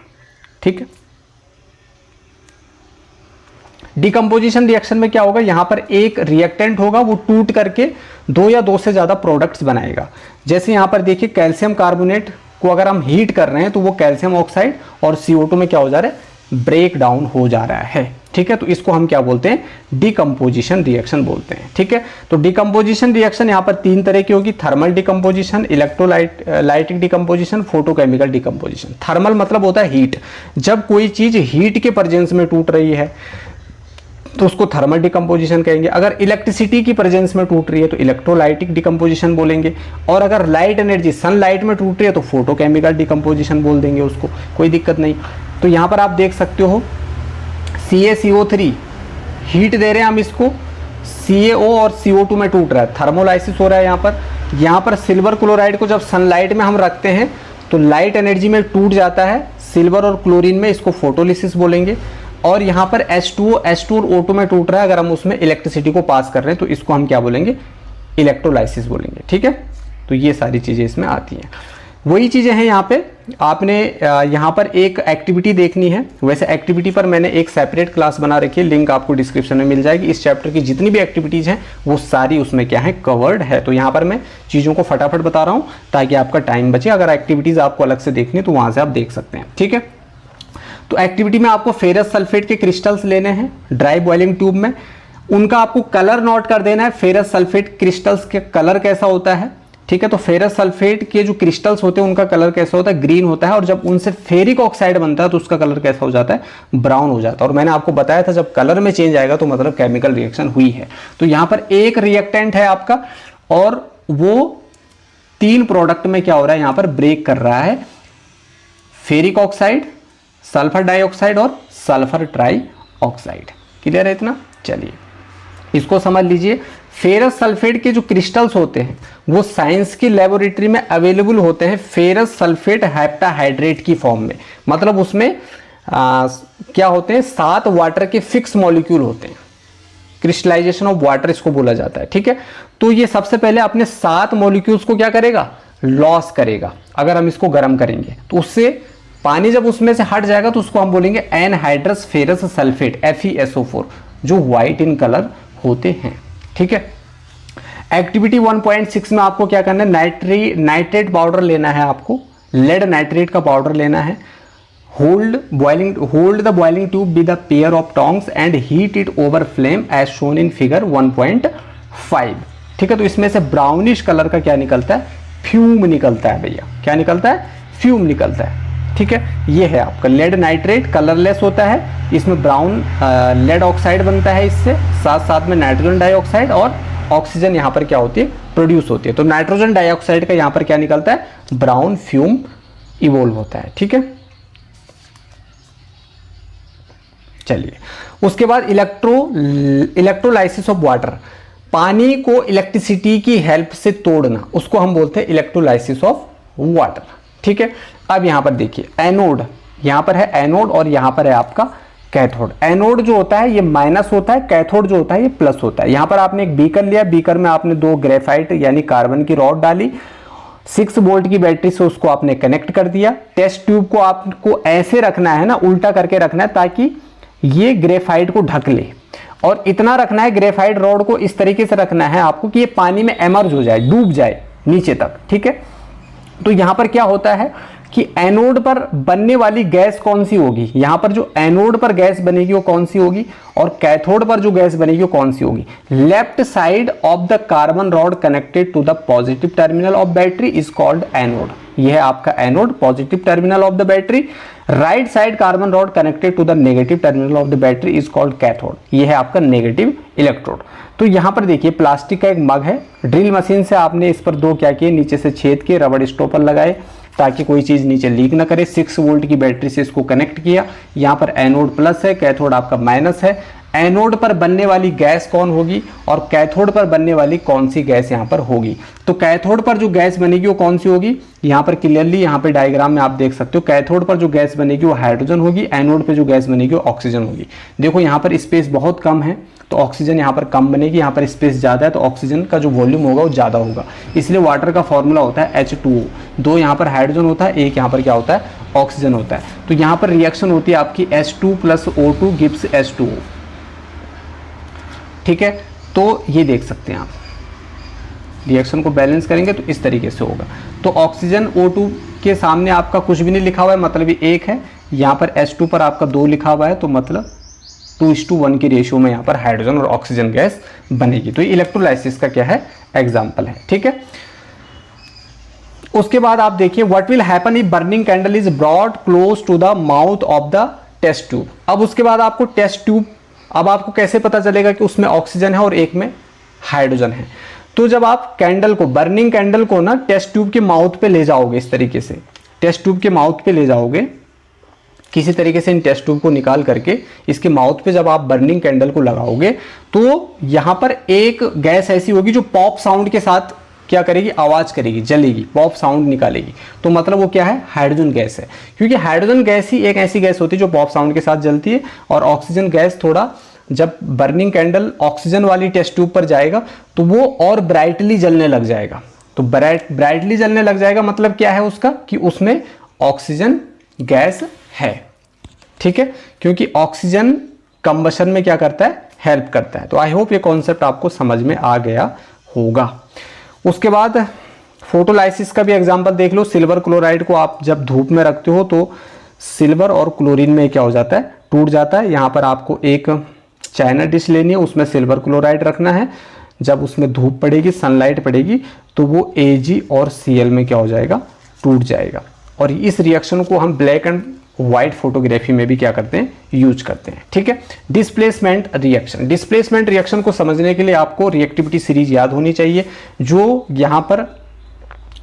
ठीक है। डिकम्पोजिशन रिएक्शन में क्या होगा, यहाँ पर एक रिएक्टेंट होगा, वो टूट करके 2 या 2 से ज़्यादा प्रोडक्ट्स बनाएगा। जैसे यहाँ पर देखिए, कैल्शियम कार्बोनेट को अगर हम हीट कर रहे हैं तो वो कैल्शियम ऑक्साइड और CO2 में क्या हो जा रहा है, ब्रेक डाउन हो जा रहा है, ठीक है। तो इसको हम क्या बोलते हैं, डिकम्पोजिशन रिएक्शन बोलते हैं, ठीक है। तो डिकम्पोजिशन रिएक्शन यहाँ पर 3 तरह की होगी, thermal decomposition, electrolytic decomposition, photochemical decomposition. Thermal मतलब होता है हीट, जब कोई चीज़ हीट के प्रेजेंस में टूट रही है तो उसको थर्मल डिकम्पोजिशन कहेंगे। अगर इलेक्ट्रिसिटी की प्रेजेंस में टूट रही है तो इलेक्ट्रोलाइटिक डिकम्पोजिशन बोलेंगे। और अगर लाइट एनर्जी सनलाइट में टूट रही है तो फोटोकेमिकल डिकम्पोजिशन बोल देंगे उसको, कोई दिक्कत नहीं। तो यहाँ पर आप देख सकते हो CaCO3 हीट दे रहे हैं हम इसको, CaO और CO2 में टूट रहा है, थर्मोलाइसिस हो रहा है। यहाँ पर सिल्वर क्लोराइड को जब सनलाइट में हम रखते हैं तो लाइट एनर्जी में टूट जाता है सिल्वर और क्लोरीन में, इसको फोटोलिसिस बोलेंगे। और यहाँ पर H2O और O2 में टूट रहा है, अगर हम उसमें इलेक्ट्रिसिटी को पास कर रहे हैं तो इसको हम क्या बोलेंगे, इलेक्ट्रोलाइसिस बोलेंगे, ठीक है। तो ये सारी चीज़ें इसमें आती हैं। वही चीज़ें हैं यहाँ पे, आपने यहाँ पर एक एक्टिविटी देखनी है। वैसे एक्टिविटी पर मैंने एक सेपरेट क्लास बना रखी है, लिंक आपको डिस्क्रिप्शन में मिल जाएगी। इस चैप्टर की जितनी भी एक्टिविटीज़ हैं वो सारी उसमें क्या है, कवर्ड है। तो यहाँ पर मैं चीज़ों को फटाफट बता रहा हूँ ताकि आपका टाइम बचे। अगर एक्टिविटीज़ आपको अलग से देखनी है तो वहाँ से आप देख सकते हैं, ठीक है। तो एक्टिविटी में आपको फेरस सल्फेट के क्रिस्टल्स लेने हैं ड्राई बॉइलिंग ट्यूब में, उनका आपको कलर नोट कर देना है, फेरस सल्फेट क्रिस्टल्स के कलर कैसा होता है, ठीक है। तो फेरस सल्फेट के जो क्रिस्टल्स होते हैं उनका कलर कैसा होता है, ग्रीन होता है। और जब उनसे फेरिक ऑक्साइड बनता है तो उसका कलर कैसा हो जाता है, ब्राउन हो जाता है। और मैंने आपको बताया था जब कलर में चेंज आएगा तो मतलब केमिकल रिएक्शन हुई है। तो यहाँ पर एक रिएक्टेंट है आपका और वो 3 प्रोडक्ट में क्या हो रहा है, यहाँ पर ब्रेक कर रहा है, फेरिक ऑक्साइड, सल्फर डाइऑक्साइड और सल्फर ट्राई ऑक्साइड। क्लियर है इतना, चलिए इसको समझ लीजिए। फेरस सल्फेट के जो क्रिस्टल्स होते हैं वो साइंस की लेबोरेटरी में अवेलेबल होते हैं फेरस सल्फेट हेप्टाहाइड्रेट की फॉर्म में। मतलब उसमें क्या होते हैं, 7 वाटर के फिक्स मॉलिक्यूल होते हैं, क्रिस्टलाइजेशन ऑफ वाटर इसको बोला जाता है, ठीक है। तो ये सबसे पहले अपने 7 मॉलिक्यूल्स को क्या करेगा, लॉस करेगा। अगर हम इसको गर्म करेंगे तो उससे पानी जब उसमें से हट जाएगा तो उसको हम बोलेंगे एनहाइड्रस फेरस सल्फेट FeSO4, जो व्हाइट इन कलर होते हैं, ठीक है। एक्टिविटी 1.6 में आपको क्या करना है, नाइट्रेट पाउडर लेना है, आपको लेड नाइट्रेट का पाउडर लेना है। Hold the boiling tube with a pair of tongs and heat it over flame as shown in figure 1.5, ठीक है। तो इसमें से ब्राउनिश कलर का क्या निकलता है, फ्यूम निकलता है भैया। क्या निकलता है, फ्यूम निकलता है, ठीक है। ये है आपका लेड नाइट्रेट, कलरलेस होता है, इसमें ब्राउन लेड ऑक्साइड बनता है, इससे साथ साथ में नाइट्रोजन डाइऑक्साइड और ऑक्सीजन यहाँ पर क्या होती है, प्रोड्यूस होती है। तो नाइट्रोजन डाइऑक्साइड का यहाँ पर क्या निकलता है, ब्राउन फ्यूम इवोल्व होता है, ठीक है। चलिए उसके बाद इलेक्ट्रोलाइसिस ऑफ वाटर, पानी को इलेक्ट्रिसिटी की हेल्प से तोड़ना, उसको हम बोलते हैं इलेक्ट्रोलाइसिस ऑफ वाटर, ठीक है। अब यहां पर देखिए एनोड, यहां पर है एनोड और यहां पर है आपका कैथोड। एनोड जो होता है ये माइनस होता है, कैथोड जो होता है ये प्लस होता है। यहां पर आपने एक बीकर लिया, बीकर में आपने 2 ग्रेफाइट यानी कार्बन की रॉड डाली, 6 वोल्ट की बैटरी से उसको आपने कनेक्ट कर दिया। टेस्ट ट्यूब को आपको ऐसे रखना है ना, उल्टा करके रखना है ताकि ये ग्रेफाइट को ढक ले, और इतना रखना है ग्रेफाइट रॉड को इस तरीके से रखना है आपको कि ये पानी में एमर्ज हो जाए, डूब जाए नीचे तक, ठीक है। तो यहां पर क्या होता है कि एनोड पर बनने वाली गैस कौन सी होगी, यहां पर जो एनोड पर गैस बनेगी वो कौन सी होगी, और कैथोड पर जो गैस बनेगी वो कौन सी होगी। Left side of the carbon rod connected to the positive terminal of battery is called anode. यह है आपका anode, positive terminal of the battery. Right side carbon rod connected to the negative terminal of the battery is called cathode. यह है आपका नेगेटिव इलेक्ट्रोड। तो यहां पर देखिए प्लास्टिक का एक मग है, ड्रिल मशीन से आपने इस पर 2 क्या किए, नीचे से छेद किए, रबड़ स्टॉपर लगाए ताकि कोई चीज नीचे लीक ना करे। 6 वोल्ट की बैटरी से इसको कनेक्ट किया। यहां पर एनोड प्लस है, कैथोड आपका माइनस है। एनोड पर बनने वाली गैस कौन होगी और कैथोड पर बनने वाली कौन सी गैस यहां पर होगी। तो कैथोड पर जो गैस बनेगी वो कौन सी होगी, यहां पर क्लियरली यहां पे डायग्राम में आप देख सकते हो। कैथोड पर जो गैस बनेगी वो हाइड्रोजन होगी, एनोड पर जो गैस बनेगी वो ऑक्सीजन होगी। देखो यहां पर स्पेस बहुत कम है तो ऑक्सीजन यहाँ पर कम बनेगी, यहाँ पर स्पेस ज़्यादा है तो ऑक्सीजन का जो वॉल्यूम होगा वो ज़्यादा होगा। इसलिए वाटर का फॉर्मूला होता है H2O। 2 यहाँ पर हाइड्रोजन होता है, 1 यहाँ पर क्या होता है, ऑक्सीजन होता है। तो यहाँ पर रिएक्शन होती है आपकी H2 + O2 गिव्स H2O, ठीक है। तो ये देख सकते हैं आप, रिएक्शन को बैलेंस करेंगे तो इस तरीके से होगा। तो ऑक्सीजन O2 के सामने आपका कुछ भी नहीं लिखा हुआ है, मतलब ये 1 है। यहाँ पर H2 पर आपका 2 लिखा हुआ है, तो मतलब 2:1 की रेशियो में यहाँ पर हाइड्रोजन और ऑक्सीजन गैस बनेगी। तो ये इलेक्ट्रोलाइसिस का क्या है, एग्जाम्पल है, ठीक है। उसके बाद आप देखिए what will happen if burning candle is brought close to the mouth of the test tube. अब उसके बाद आपको टेस्ट ट्यूब, अब आपको कैसे पता चलेगा कि उसमें ऑक्सीजन है और एक में हाइड्रोजन है। तो जब आप कैंडल को, बर्निंग कैंडल को ना टेस्ट ट्यूब के माउथ पे ले जाओगे, इस तरीके से टेस्ट ट्यूब के माउथ पे ले जाओगे, किसी तरीके से इन टेस्ट ट्यूब को निकाल करके इसके माउथ पे जब आप बर्निंग कैंडल को लगाओगे तो यहां पर एक गैस ऐसी होगी जो पॉप साउंड के साथ क्या करेगी, आवाज करेगी, जलेगी, पॉप साउंड निकालेगी। तो मतलब वो क्या है, हाइड्रोजन गैस है। क्योंकि हाइड्रोजन गैस ही एक ऐसी गैस होती है जो पॉप साउंड के साथ जलती है, और ऑक्सीजन गैस थोड़ा, जब बर्निंग कैंडल ऑक्सीजन वाली टेस्ट ट्यूब पर जाएगा तो वो और ब्राइटली जलने लग जाएगा। तो ब्राइटली जलने लग जाएगा मतलब क्या है उसका, कि उसमें ऑक्सीजन गैस है, ठीक है। क्योंकि ऑक्सीजन कंबशन में क्या करता है, हेल्प करता है। तो आई होप ये कॉन्सेप्ट आपको समझ में आ गया होगा। उसके बाद फोटोलाइसिस का भी एग्जांपल देख लो। सिल्वर क्लोराइड को आप जब धूप में रखते हो तो सिल्वर और क्लोरीन में क्या हो जाता है, टूट जाता है। यहाँ पर आपको एक चाइना डिश लेनी है, उसमें सिल्वर क्लोराइड रखना है। जब उसमें धूप पड़ेगी, सनलाइट पड़ेगी, तो वो Ag और Cl में क्या हो जाएगा, टूट जाएगा। और इस रिएक्शन को हम ब्लैक एंड व्हाइट फोटोग्राफी में भी क्या करते हैं, यूज करते हैं, ठीक है। डिस्प्लेसमेंट रिएक्शन, डिस्प्लेसमेंट रिएक्शन को समझने के लिए आपको रिएक्टिविटी सीरीज याद होनी चाहिए। जो यहाँ पर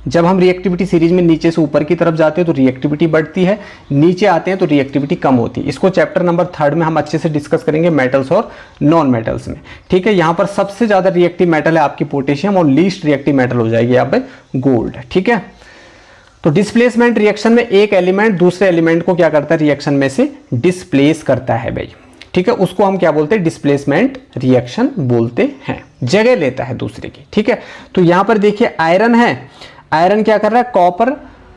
जब हम रिएक्टिविटी सीरीज में नीचे से ऊपर की तरफ जाते हैं तो रिएक्टिविटी बढ़ती है, नीचे आते हैं तो रिएक्टिविटी कम होती है। इसको चैप्टर नंबर 3 में हम अच्छे से डिस्कस करेंगे, मेटल्स और नॉन मेटल्स में, ठीक है। यहाँ पर सबसे ज्यादा रिएक्टिव मेटल है आपकी पोटेशियम, और लीस्ट रिएक्टिव मेटल हो जाएगी यहाँ पे गोल्ड, ठीक है। तो डिस्प्लेसमेंट रिएक्शन में एक एलिमेंट दूसरे एलिमेंट को क्या करता है, रिएक्शन में से डिस्प्लेस करता है भाई, ठीक है। उसको हम क्या बोलते हैं, डिस्प्लेसमेंट रिएक्शन बोलते हैं, जगह लेता है दूसरे की, ठीक है। तो यहां पर देखिए आयरन है, आयरन क्या कर रहा है, copper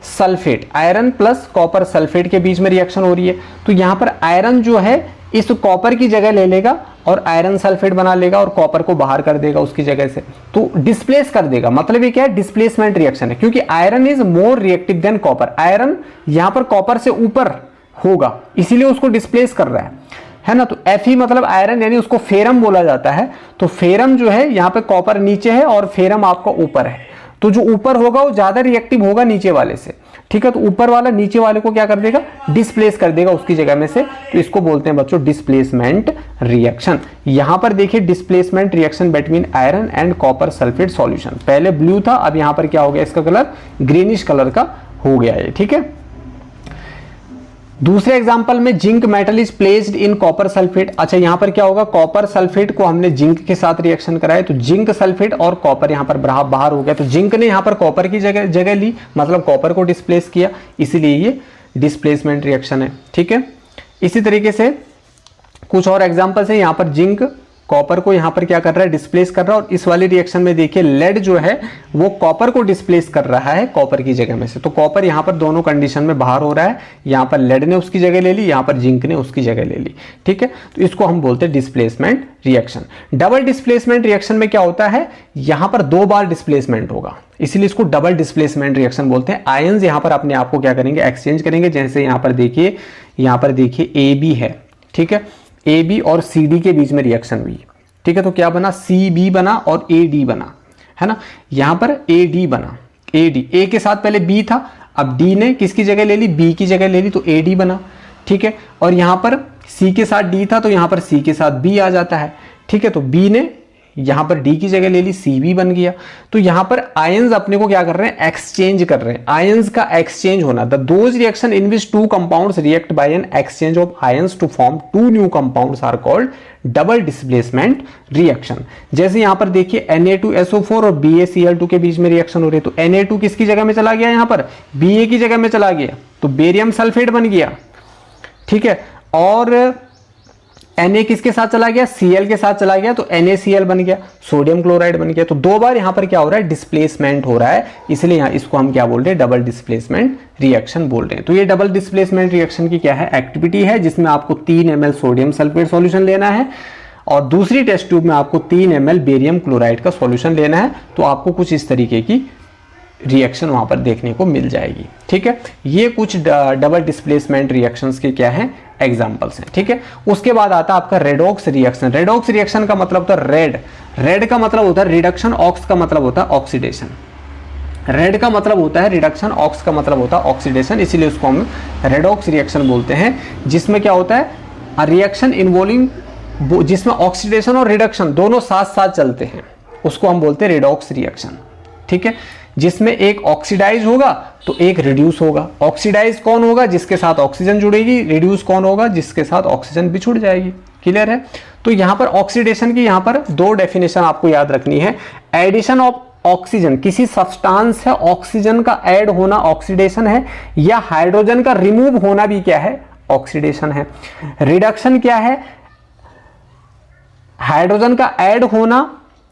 sulphate, iron plus copper sulphate के बीच में रिएक्शन हो रही है। तो यहां पर आयरन जो है इस कॉपर की जगह ले लेगा और आयरन सल्फेट बना लेगा और कॉपर को बाहर कर देगा उसकी जगह से, तो डिस्प्लेस कर देगा। मतलब ये क्या है, डिस्प्लेसमेंट रिएक्शन है। क्योंकि iron is more reactive than copper, iron यहां पर कॉपर से ऊपर होगा इसीलिए उसको डिस्प्लेस कर रहा है ना। तो Fe मतलब आयरन, यानी उसको फेरम बोला जाता है। तो फेरम जो है यहाँ पे कॉपर नीचे है और फेरम आपका ऊपर है, तो जो ऊपर होगा वो ज्यादा रिएक्टिव होगा नीचे वाले से, ठीक है। तो ऊपर वाला नीचे वाले को क्या कर देगा, डिस्प्लेस कर देगा उसकी जगह में से। तो इसको बोलते हैं बच्चों डिस्प्लेसमेंट रिएक्शन। यहां पर देखिए displacement reaction between iron and copper sulphate solution, पहले ब्लू था, अब यहां पर क्या हो गया, इसका कलर ग्रीनिश कलर का हो गया है, ठीक है। दूसरे एग्जांपल में zinc metal is placed in copper sulphate. अच्छा यहां पर क्या होगा, कॉपर सल्फेट को हमने जिंक के साथ रिएक्शन कराया, तो जिंक सल्फेट और कॉपर यहां पर बाहर हो गया। तो जिंक ने यहां पर कॉपर की जगह ली, मतलब कॉपर को डिस्प्लेस किया, इसीलिए ये डिस्प्लेसमेंट रिएक्शन है, ठीक है। इसी तरीके से कुछ और एग्जांपल्स है, यहाँ पर जिंक कॉपर को यहाँ पर क्या कर रहा है, डिस्प्लेस कर रहा है। और इस वाली रिएक्शन में देखिए लेड जो है वो कॉपर को डिस्प्लेस कर रहा है कॉपर की जगह में से। तो कॉपर यहाँ पर दोनों कंडीशन में बाहर हो रहा है, यहाँ पर लेड ने उसकी जगह ले ली, यहाँ पर जिंक ने उसकी जगह ले ली, ठीक है। तो इसको हम बोलते हैं displacement reaction. Double displacement reaction में क्या होता है, यहाँ पर 2 बार डिस्प्लेसमेंट होगा, इसीलिए इसको डबल डिस्प्लेसमेंट रिएक्शन बोलते हैं। आयंस यहाँ पर अपने आप को क्या करेंगे, एक्सचेंज करेंगे। जैसे यहाँ पर देखिए AB है, ठीक है, AB और CD के बीच में रिएक्शन हुई, ठीक है। तो क्या बना, CB बना और AD बना, है ना। यहां पर AD बना, AD A के साथ पहले B था, अब D ने किसकी जगह ले ली, B की जगह ले ली, तो AD बना, ठीक है। और यहां पर C के साथ D था, तो यहां पर C के साथ B आ जाता है, ठीक है। तो B ने यहां पर D की जगह ले ली, CB बन गया। तो यहां पर आयंस अपने को क्या कर रहे हैं, एक्सचेंज कर रहे हैं। आयंस का एक्सचेंज होना, the those reaction in which 2 compounds react by an exchange of ions to form 2 new compounds are called double displacement reaction. जैसे यहां पर देखिए Na2SO4 और BaCl2 के बीच में रिएक्शन हो रही है, तो Na2 किसकी जगह में चला गया, यहां पर Ba की जगह में चला गया, तो बेरियम सल्फेट बन गया, ठीक है। और Na किसके साथ चला गया, Cl के साथ चला गया, तो NaCl बन गया, सोडियम क्लोराइड बन गया। तो 2 बार यहां पर क्या हो रहा है, डिस्प्लेसमेंट हो रहा है, इसलिए यहां इसको हम क्या बोल रहे हैं, डबल डिस्प्लेसमेंट रिएक्शन बोल रहे हैं। तो ये डबल डिस्प्लेसमेंट रिएक्शन की क्या है, एक्टिविटी है, जिसमें आपको 3 ml सोडियम सल्फेट सॉल्यूशन लेना है और दूसरी टेस्ट ट्यूब में आपको 3 ml बेरियम क्लोराइड का सॉल्यूशन लेना है। तो आपको कुछ इस तरीके की रिएक्शन वहां पर देखने को मिल जाएगी, ठीक है। ये कुछ डबल डिस्प्लेसमेंट रिएक्शंस के क्या है, एग्जांपल्स हैं, ठीक है। उसके बाद आता है आपका रेडॉक्स रिएक्शन। रेडॉक्स रिएक्शन का मतलब होता है रेड का मतलब होता है रिडक्शन, ऑक्स का मतलब होता है ऑक्सीडेशन। रेड का मतलब होता है रिडक्शन, ऑक्स का मतलब होता है ऑक्सीडेशन, इसीलिए उसको हम रेडॉक्स रिएक्शन बोलते हैं। जिसमें क्या होता है, रिएक्शन इन्वॉल्विंग, जिसमें ऑक्सीडेशन और रिडक्शन दोनों साथ साथ चलते हैं, उसको हम बोलते हैं रेडॉक्स रिएक्शन, ठीक है। जिसमें एक ऑक्सीडाइज होगा तो एक रिड्यूस होगा। ऑक्सीडाइज कौन होगा, जिसके साथ ऑक्सीजन जुड़ेगी, रिड्यूस कौन होगा, जिसके साथ ऑक्सीजन बिछुड़ जाएगी। क्लियर है। तो यहां पर ऑक्सीडेशन की यहां पर 2 डेफिनेशन आपको याद रखनी है। एडिशन ऑफ ऑक्सीजन, किसी सब्सटेंस है ऑक्सीजन का ऐड होना ऑक्सीडेशन है, या हाइड्रोजन का रिमूव होना भी क्या है, ऑक्सीडेशन है। रिडक्शन क्या है, हाइड्रोजन का ऐड होना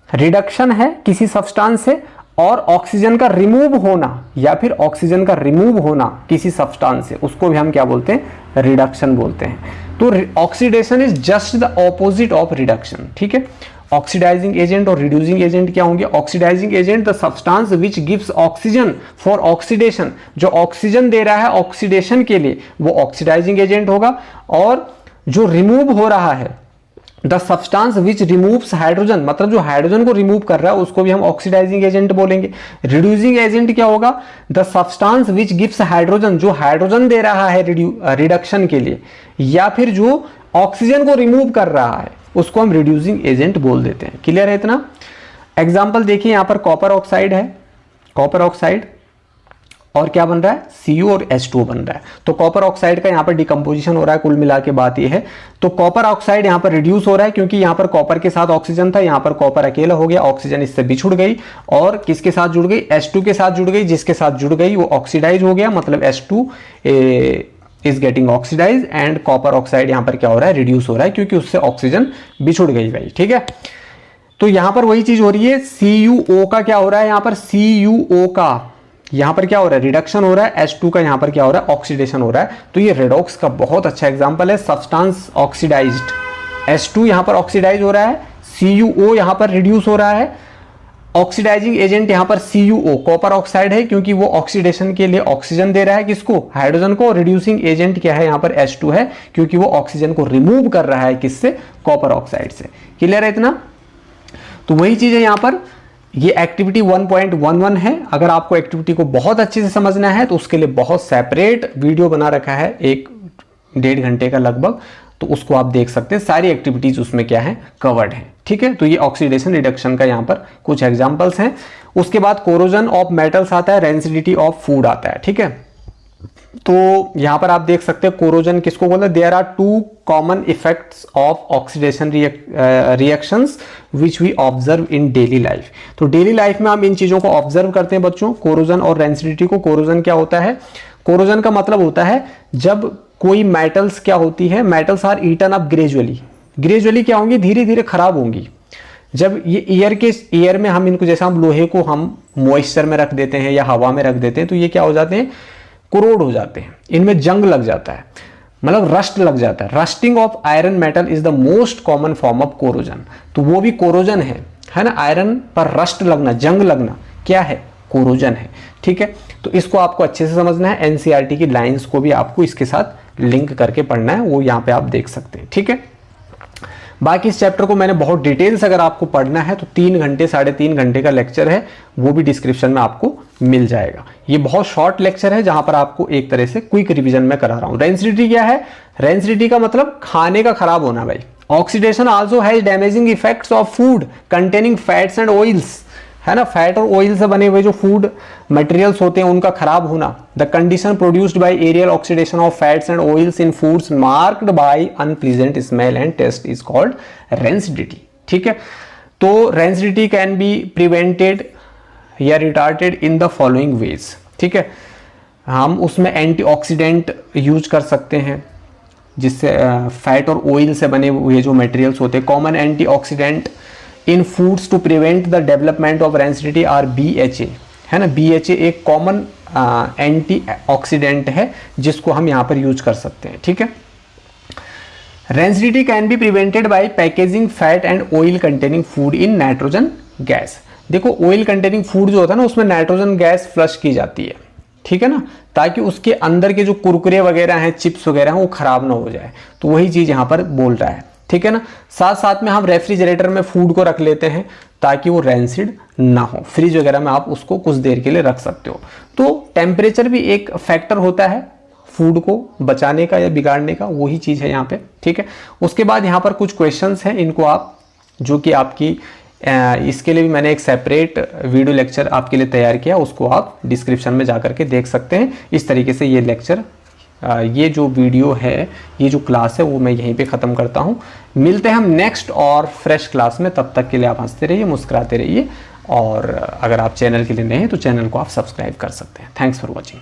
रिडक्शन है किसी सब्सटेंस से, और ऑक्सीजन का रिमूव होना या फिर ऑक्सीजन का रिमूव होना किसी सब्सटेंस से, उसको भी हम क्या बोलते हैं, रिडक्शन बोलते हैं। तो oxidation is just the opposite of reduction, ठीक है। ऑक्सीडाइजिंग एजेंट और रिड्यूसिंग एजेंट क्या होंगे, oxidising agent the substance which gives oxygen for oxidation, जो ऑक्सीजन दे रहा है ऑक्सीडेशन के लिए वो ऑक्सीडाइजिंग एजेंट होगा। और जो रिमूव हो रहा है, the substance which removes hydrogen, मतलब जो हाइड्रोजन को रिमूव कर रहा है उसको भी हम ऑक्सीडाइजिंग एजेंट बोलेंगे। रिड्यूसिंग एजेंट क्या होगा, the substance which gives hydrogen, जो हाइड्रोजन दे रहा है रिडक्शन के लिए, या फिर जो ऑक्सीजन को रिमूव कर रहा है उसको हम रिड्यूसिंग एजेंट बोल देते हैं। क्लियर है इतना। एग्जाम्पल देखिए, यहां पर कॉपर ऑक्साइड है, कॉपर ऑक्साइड, और क्या बन रहा है, Cu और H2O बन रहा है। तो कॉपर ऑक्साइड का यहाँ पर डिकम्पोजिशन हो रहा है, कुल मिला के बात ये है। तो कॉपर ऑक्साइड यहाँ पर रिड्यूस हो रहा है क्योंकि यहाँ पर कॉपर के साथ ऑक्सीजन था, यहाँ पर कॉपर अकेला हो गया, ऑक्सीजन इससे बिछुड़ गई और किसके साथ जुड़ गई, H2 के साथ जुड़ गई, जिसके साथ जुड़ गई वो ऑक्सीडाइज हो गया, मतलब H2 is getting oxidise and copper oxide यहाँ पर क्या हो रहा है, रिड्यूस हो रहा है क्योंकि उससे ऑक्सीजन बिछुड़ गई भाई, ठीक है। तो यहाँ पर वही चीज हो रही है, CuO का क्या हो रहा है, यहाँ पर CuO का यहां पर क्या हो रहा है, रिडक्शन हो रहा है, H2 का यहां पर क्या हो रहा है, ऑक्सीडेशन हो रहा है। तो ये रेडॉक्स का बहुत अच्छा एग्जांपल है। सब्सटेंस ऑक्सीडाइज्ड, H2 यहां पर ऑक्सीडाइज हो रहा है, CuO यहां पर रिड्यूस हो रहा है। ऑक्सीडाइजिंग एजेंट यहां पर CuO कॉपर ऑक्साइड है क्योंकि वो ऑक्सीडेशन के लिए ऑक्सीजन दे रहा है, किसको, हाइड्रोजन को। रिड्यूसिंग एजेंट क्या है, यहां पर H2 है क्योंकि वो ऑक्सीजन को रिमूव कर रहा है, किससे, कॉपर ऑक्साइड से। क्लियर है इतना। तो वही चीज है यहां पर, ये एक्टिविटी 1.11 है। अगर आपको एक्टिविटी को बहुत अच्छे से समझना है तो उसके लिए बहुत सेपरेट वीडियो बना रखा है, 1-1.5 घंटे का लगभग, तो उसको आप देख सकते हैं। सारी एक्टिविटीज उसमें क्या है, कवर्ड है, ठीक है। तो ये ऑक्सीडेशन रिडक्शन का यहाँ पर कुछ एग्जांपल्स हैं। उसके बाद कोरोजन ऑफ मेटल्स आता है, रेंसिडिटी ऑफ फूड आता है, ठीक है। तो यहां पर आप देख सकते हैं कोरोजन किसको बोलते हैं, there are 2 common effects of oxidation reactions which we observe in daily life. तो डेली लाइफ में हम इन चीजों को ऑब्जर्व करते हैं बच्चों, कोरोजन और रेंसिडिटी को। कोरोजन क्या होता है, कोरोजन का मतलब होता है जब कोई मेटल्स क्या होती है, metals are eaten up gradually क्या होंगी, धीरे धीरे खराब होंगी। जब ये एयर में हम इनको, जैसे हम लोहे को हम मॉइस्चर में रख देते हैं या हवा में रख देते हैं तो ये क्या हो जाते हैं, कोरोड हो जाते हैं, इनमें जंग लग जाता है, मतलब रस्ट लग जाता है। Rusting of iron metal is the most common form of corrosion, तो वो भी कोरोजन है ना। आयरन पर रस्ट लगना, जंग लगना क्या है, कोरोजन है। ठीक है, तो इसको आपको अच्छे से समझना है। एनसीईआरटी की लाइंस को भी आपको इसके साथ लिंक करके पढ़ना है, वो यहाँ पे आप देख सकते हैं। ठीक है, बाकी इस चैप्टर को मैंने बहुत डिटेल्स अगर आपको पढ़ना है तो 3 घंटे 3.5 घंटे का लेक्चर है, वो भी डिस्क्रिप्शन में आपको मिल जाएगा। ये बहुत शॉर्ट लेक्चर है जहां पर आपको एक तरह से क्विक रिवीजन में करा रहा हूं। रेंसिडिटी क्या है, रेंसिडिटी का मतलब खाने का खराब होना भाई। Oxidation also has damaging effects of food containing fats and oils, है ना। फैट और ऑयल से बने हुए जो फूड मटेरियल्स होते हैं उनका खराब होना। The condition produced by aerial oxidation of fats and oils in foods marked by unpleasant smell and taste is called rancidity. ठीक है, तो रेंसिडिटी कैन बी प्रिवेंटेड या retarded in the following ways. ठीक है, हम उसमें एंटीऑक्सीडेंट यूज कर सकते हैं जिससे फैट और ऑयल से बने हुए जो मटेरियल्स होते हैं। Common antioxidant in foods to prevent the development of rancidity are BHA, है ना। BHA एक कॉमन एंटीऑक्सीडेंट है जिसको हम यहाँ पर यूज कर सकते हैं। ठीक है, rancidity can be prevented by packaging fat and oil containing food in nitrogen gas. देखो ऑयल कंटेनिंग फूड जो होता है ना उसमें नाइट्रोजन गैस फ्लश की जाती है, ठीक है ना, ताकि उसके अंदर के जो कुरकुरे वगैरह हैं, चिप्स वगैरह हैं, वो खराब ना हो जाए। तो वही चीज यहाँ पर बोल रहा है, ठीक है ना। साथ साथ में हम रेफ्रिजरेटर में फूड को रख लेते हैं ताकि वो रेंसिड ना हो। फ्रिज वगैरह में आप उसको कुछ देर के लिए रख सकते हो। तो टेम्परेचर भी एक फैक्टर होता है फूड को बचाने का या बिगाड़ने का, वही चीज है यहाँ पे। ठीक है, उसके बाद यहाँ पर कुछ क्वेश्चंस हैं, इनको आप जो कि आपकी इसके लिए भी मैंने एक सेपरेट वीडियो लेक्चर आपके लिए तैयार किया, उसको आप डिस्क्रिप्शन में जाकर के देख सकते हैं। इस तरीके से ये लेक्चर, ये जो वीडियो है, ये जो क्लास है वो मैं यहीं पे ख़त्म करता हूँ। मिलते हैं हम नेक्स्ट और फ्रेश क्लास में, तब तक के लिए आप हंसते रहिए, मुस्कुराते रहिए, और अगर आप चैनल के लिए नए हैं तो चैनल को आप सब्सक्राइब कर सकते हैं। Thanks for watching.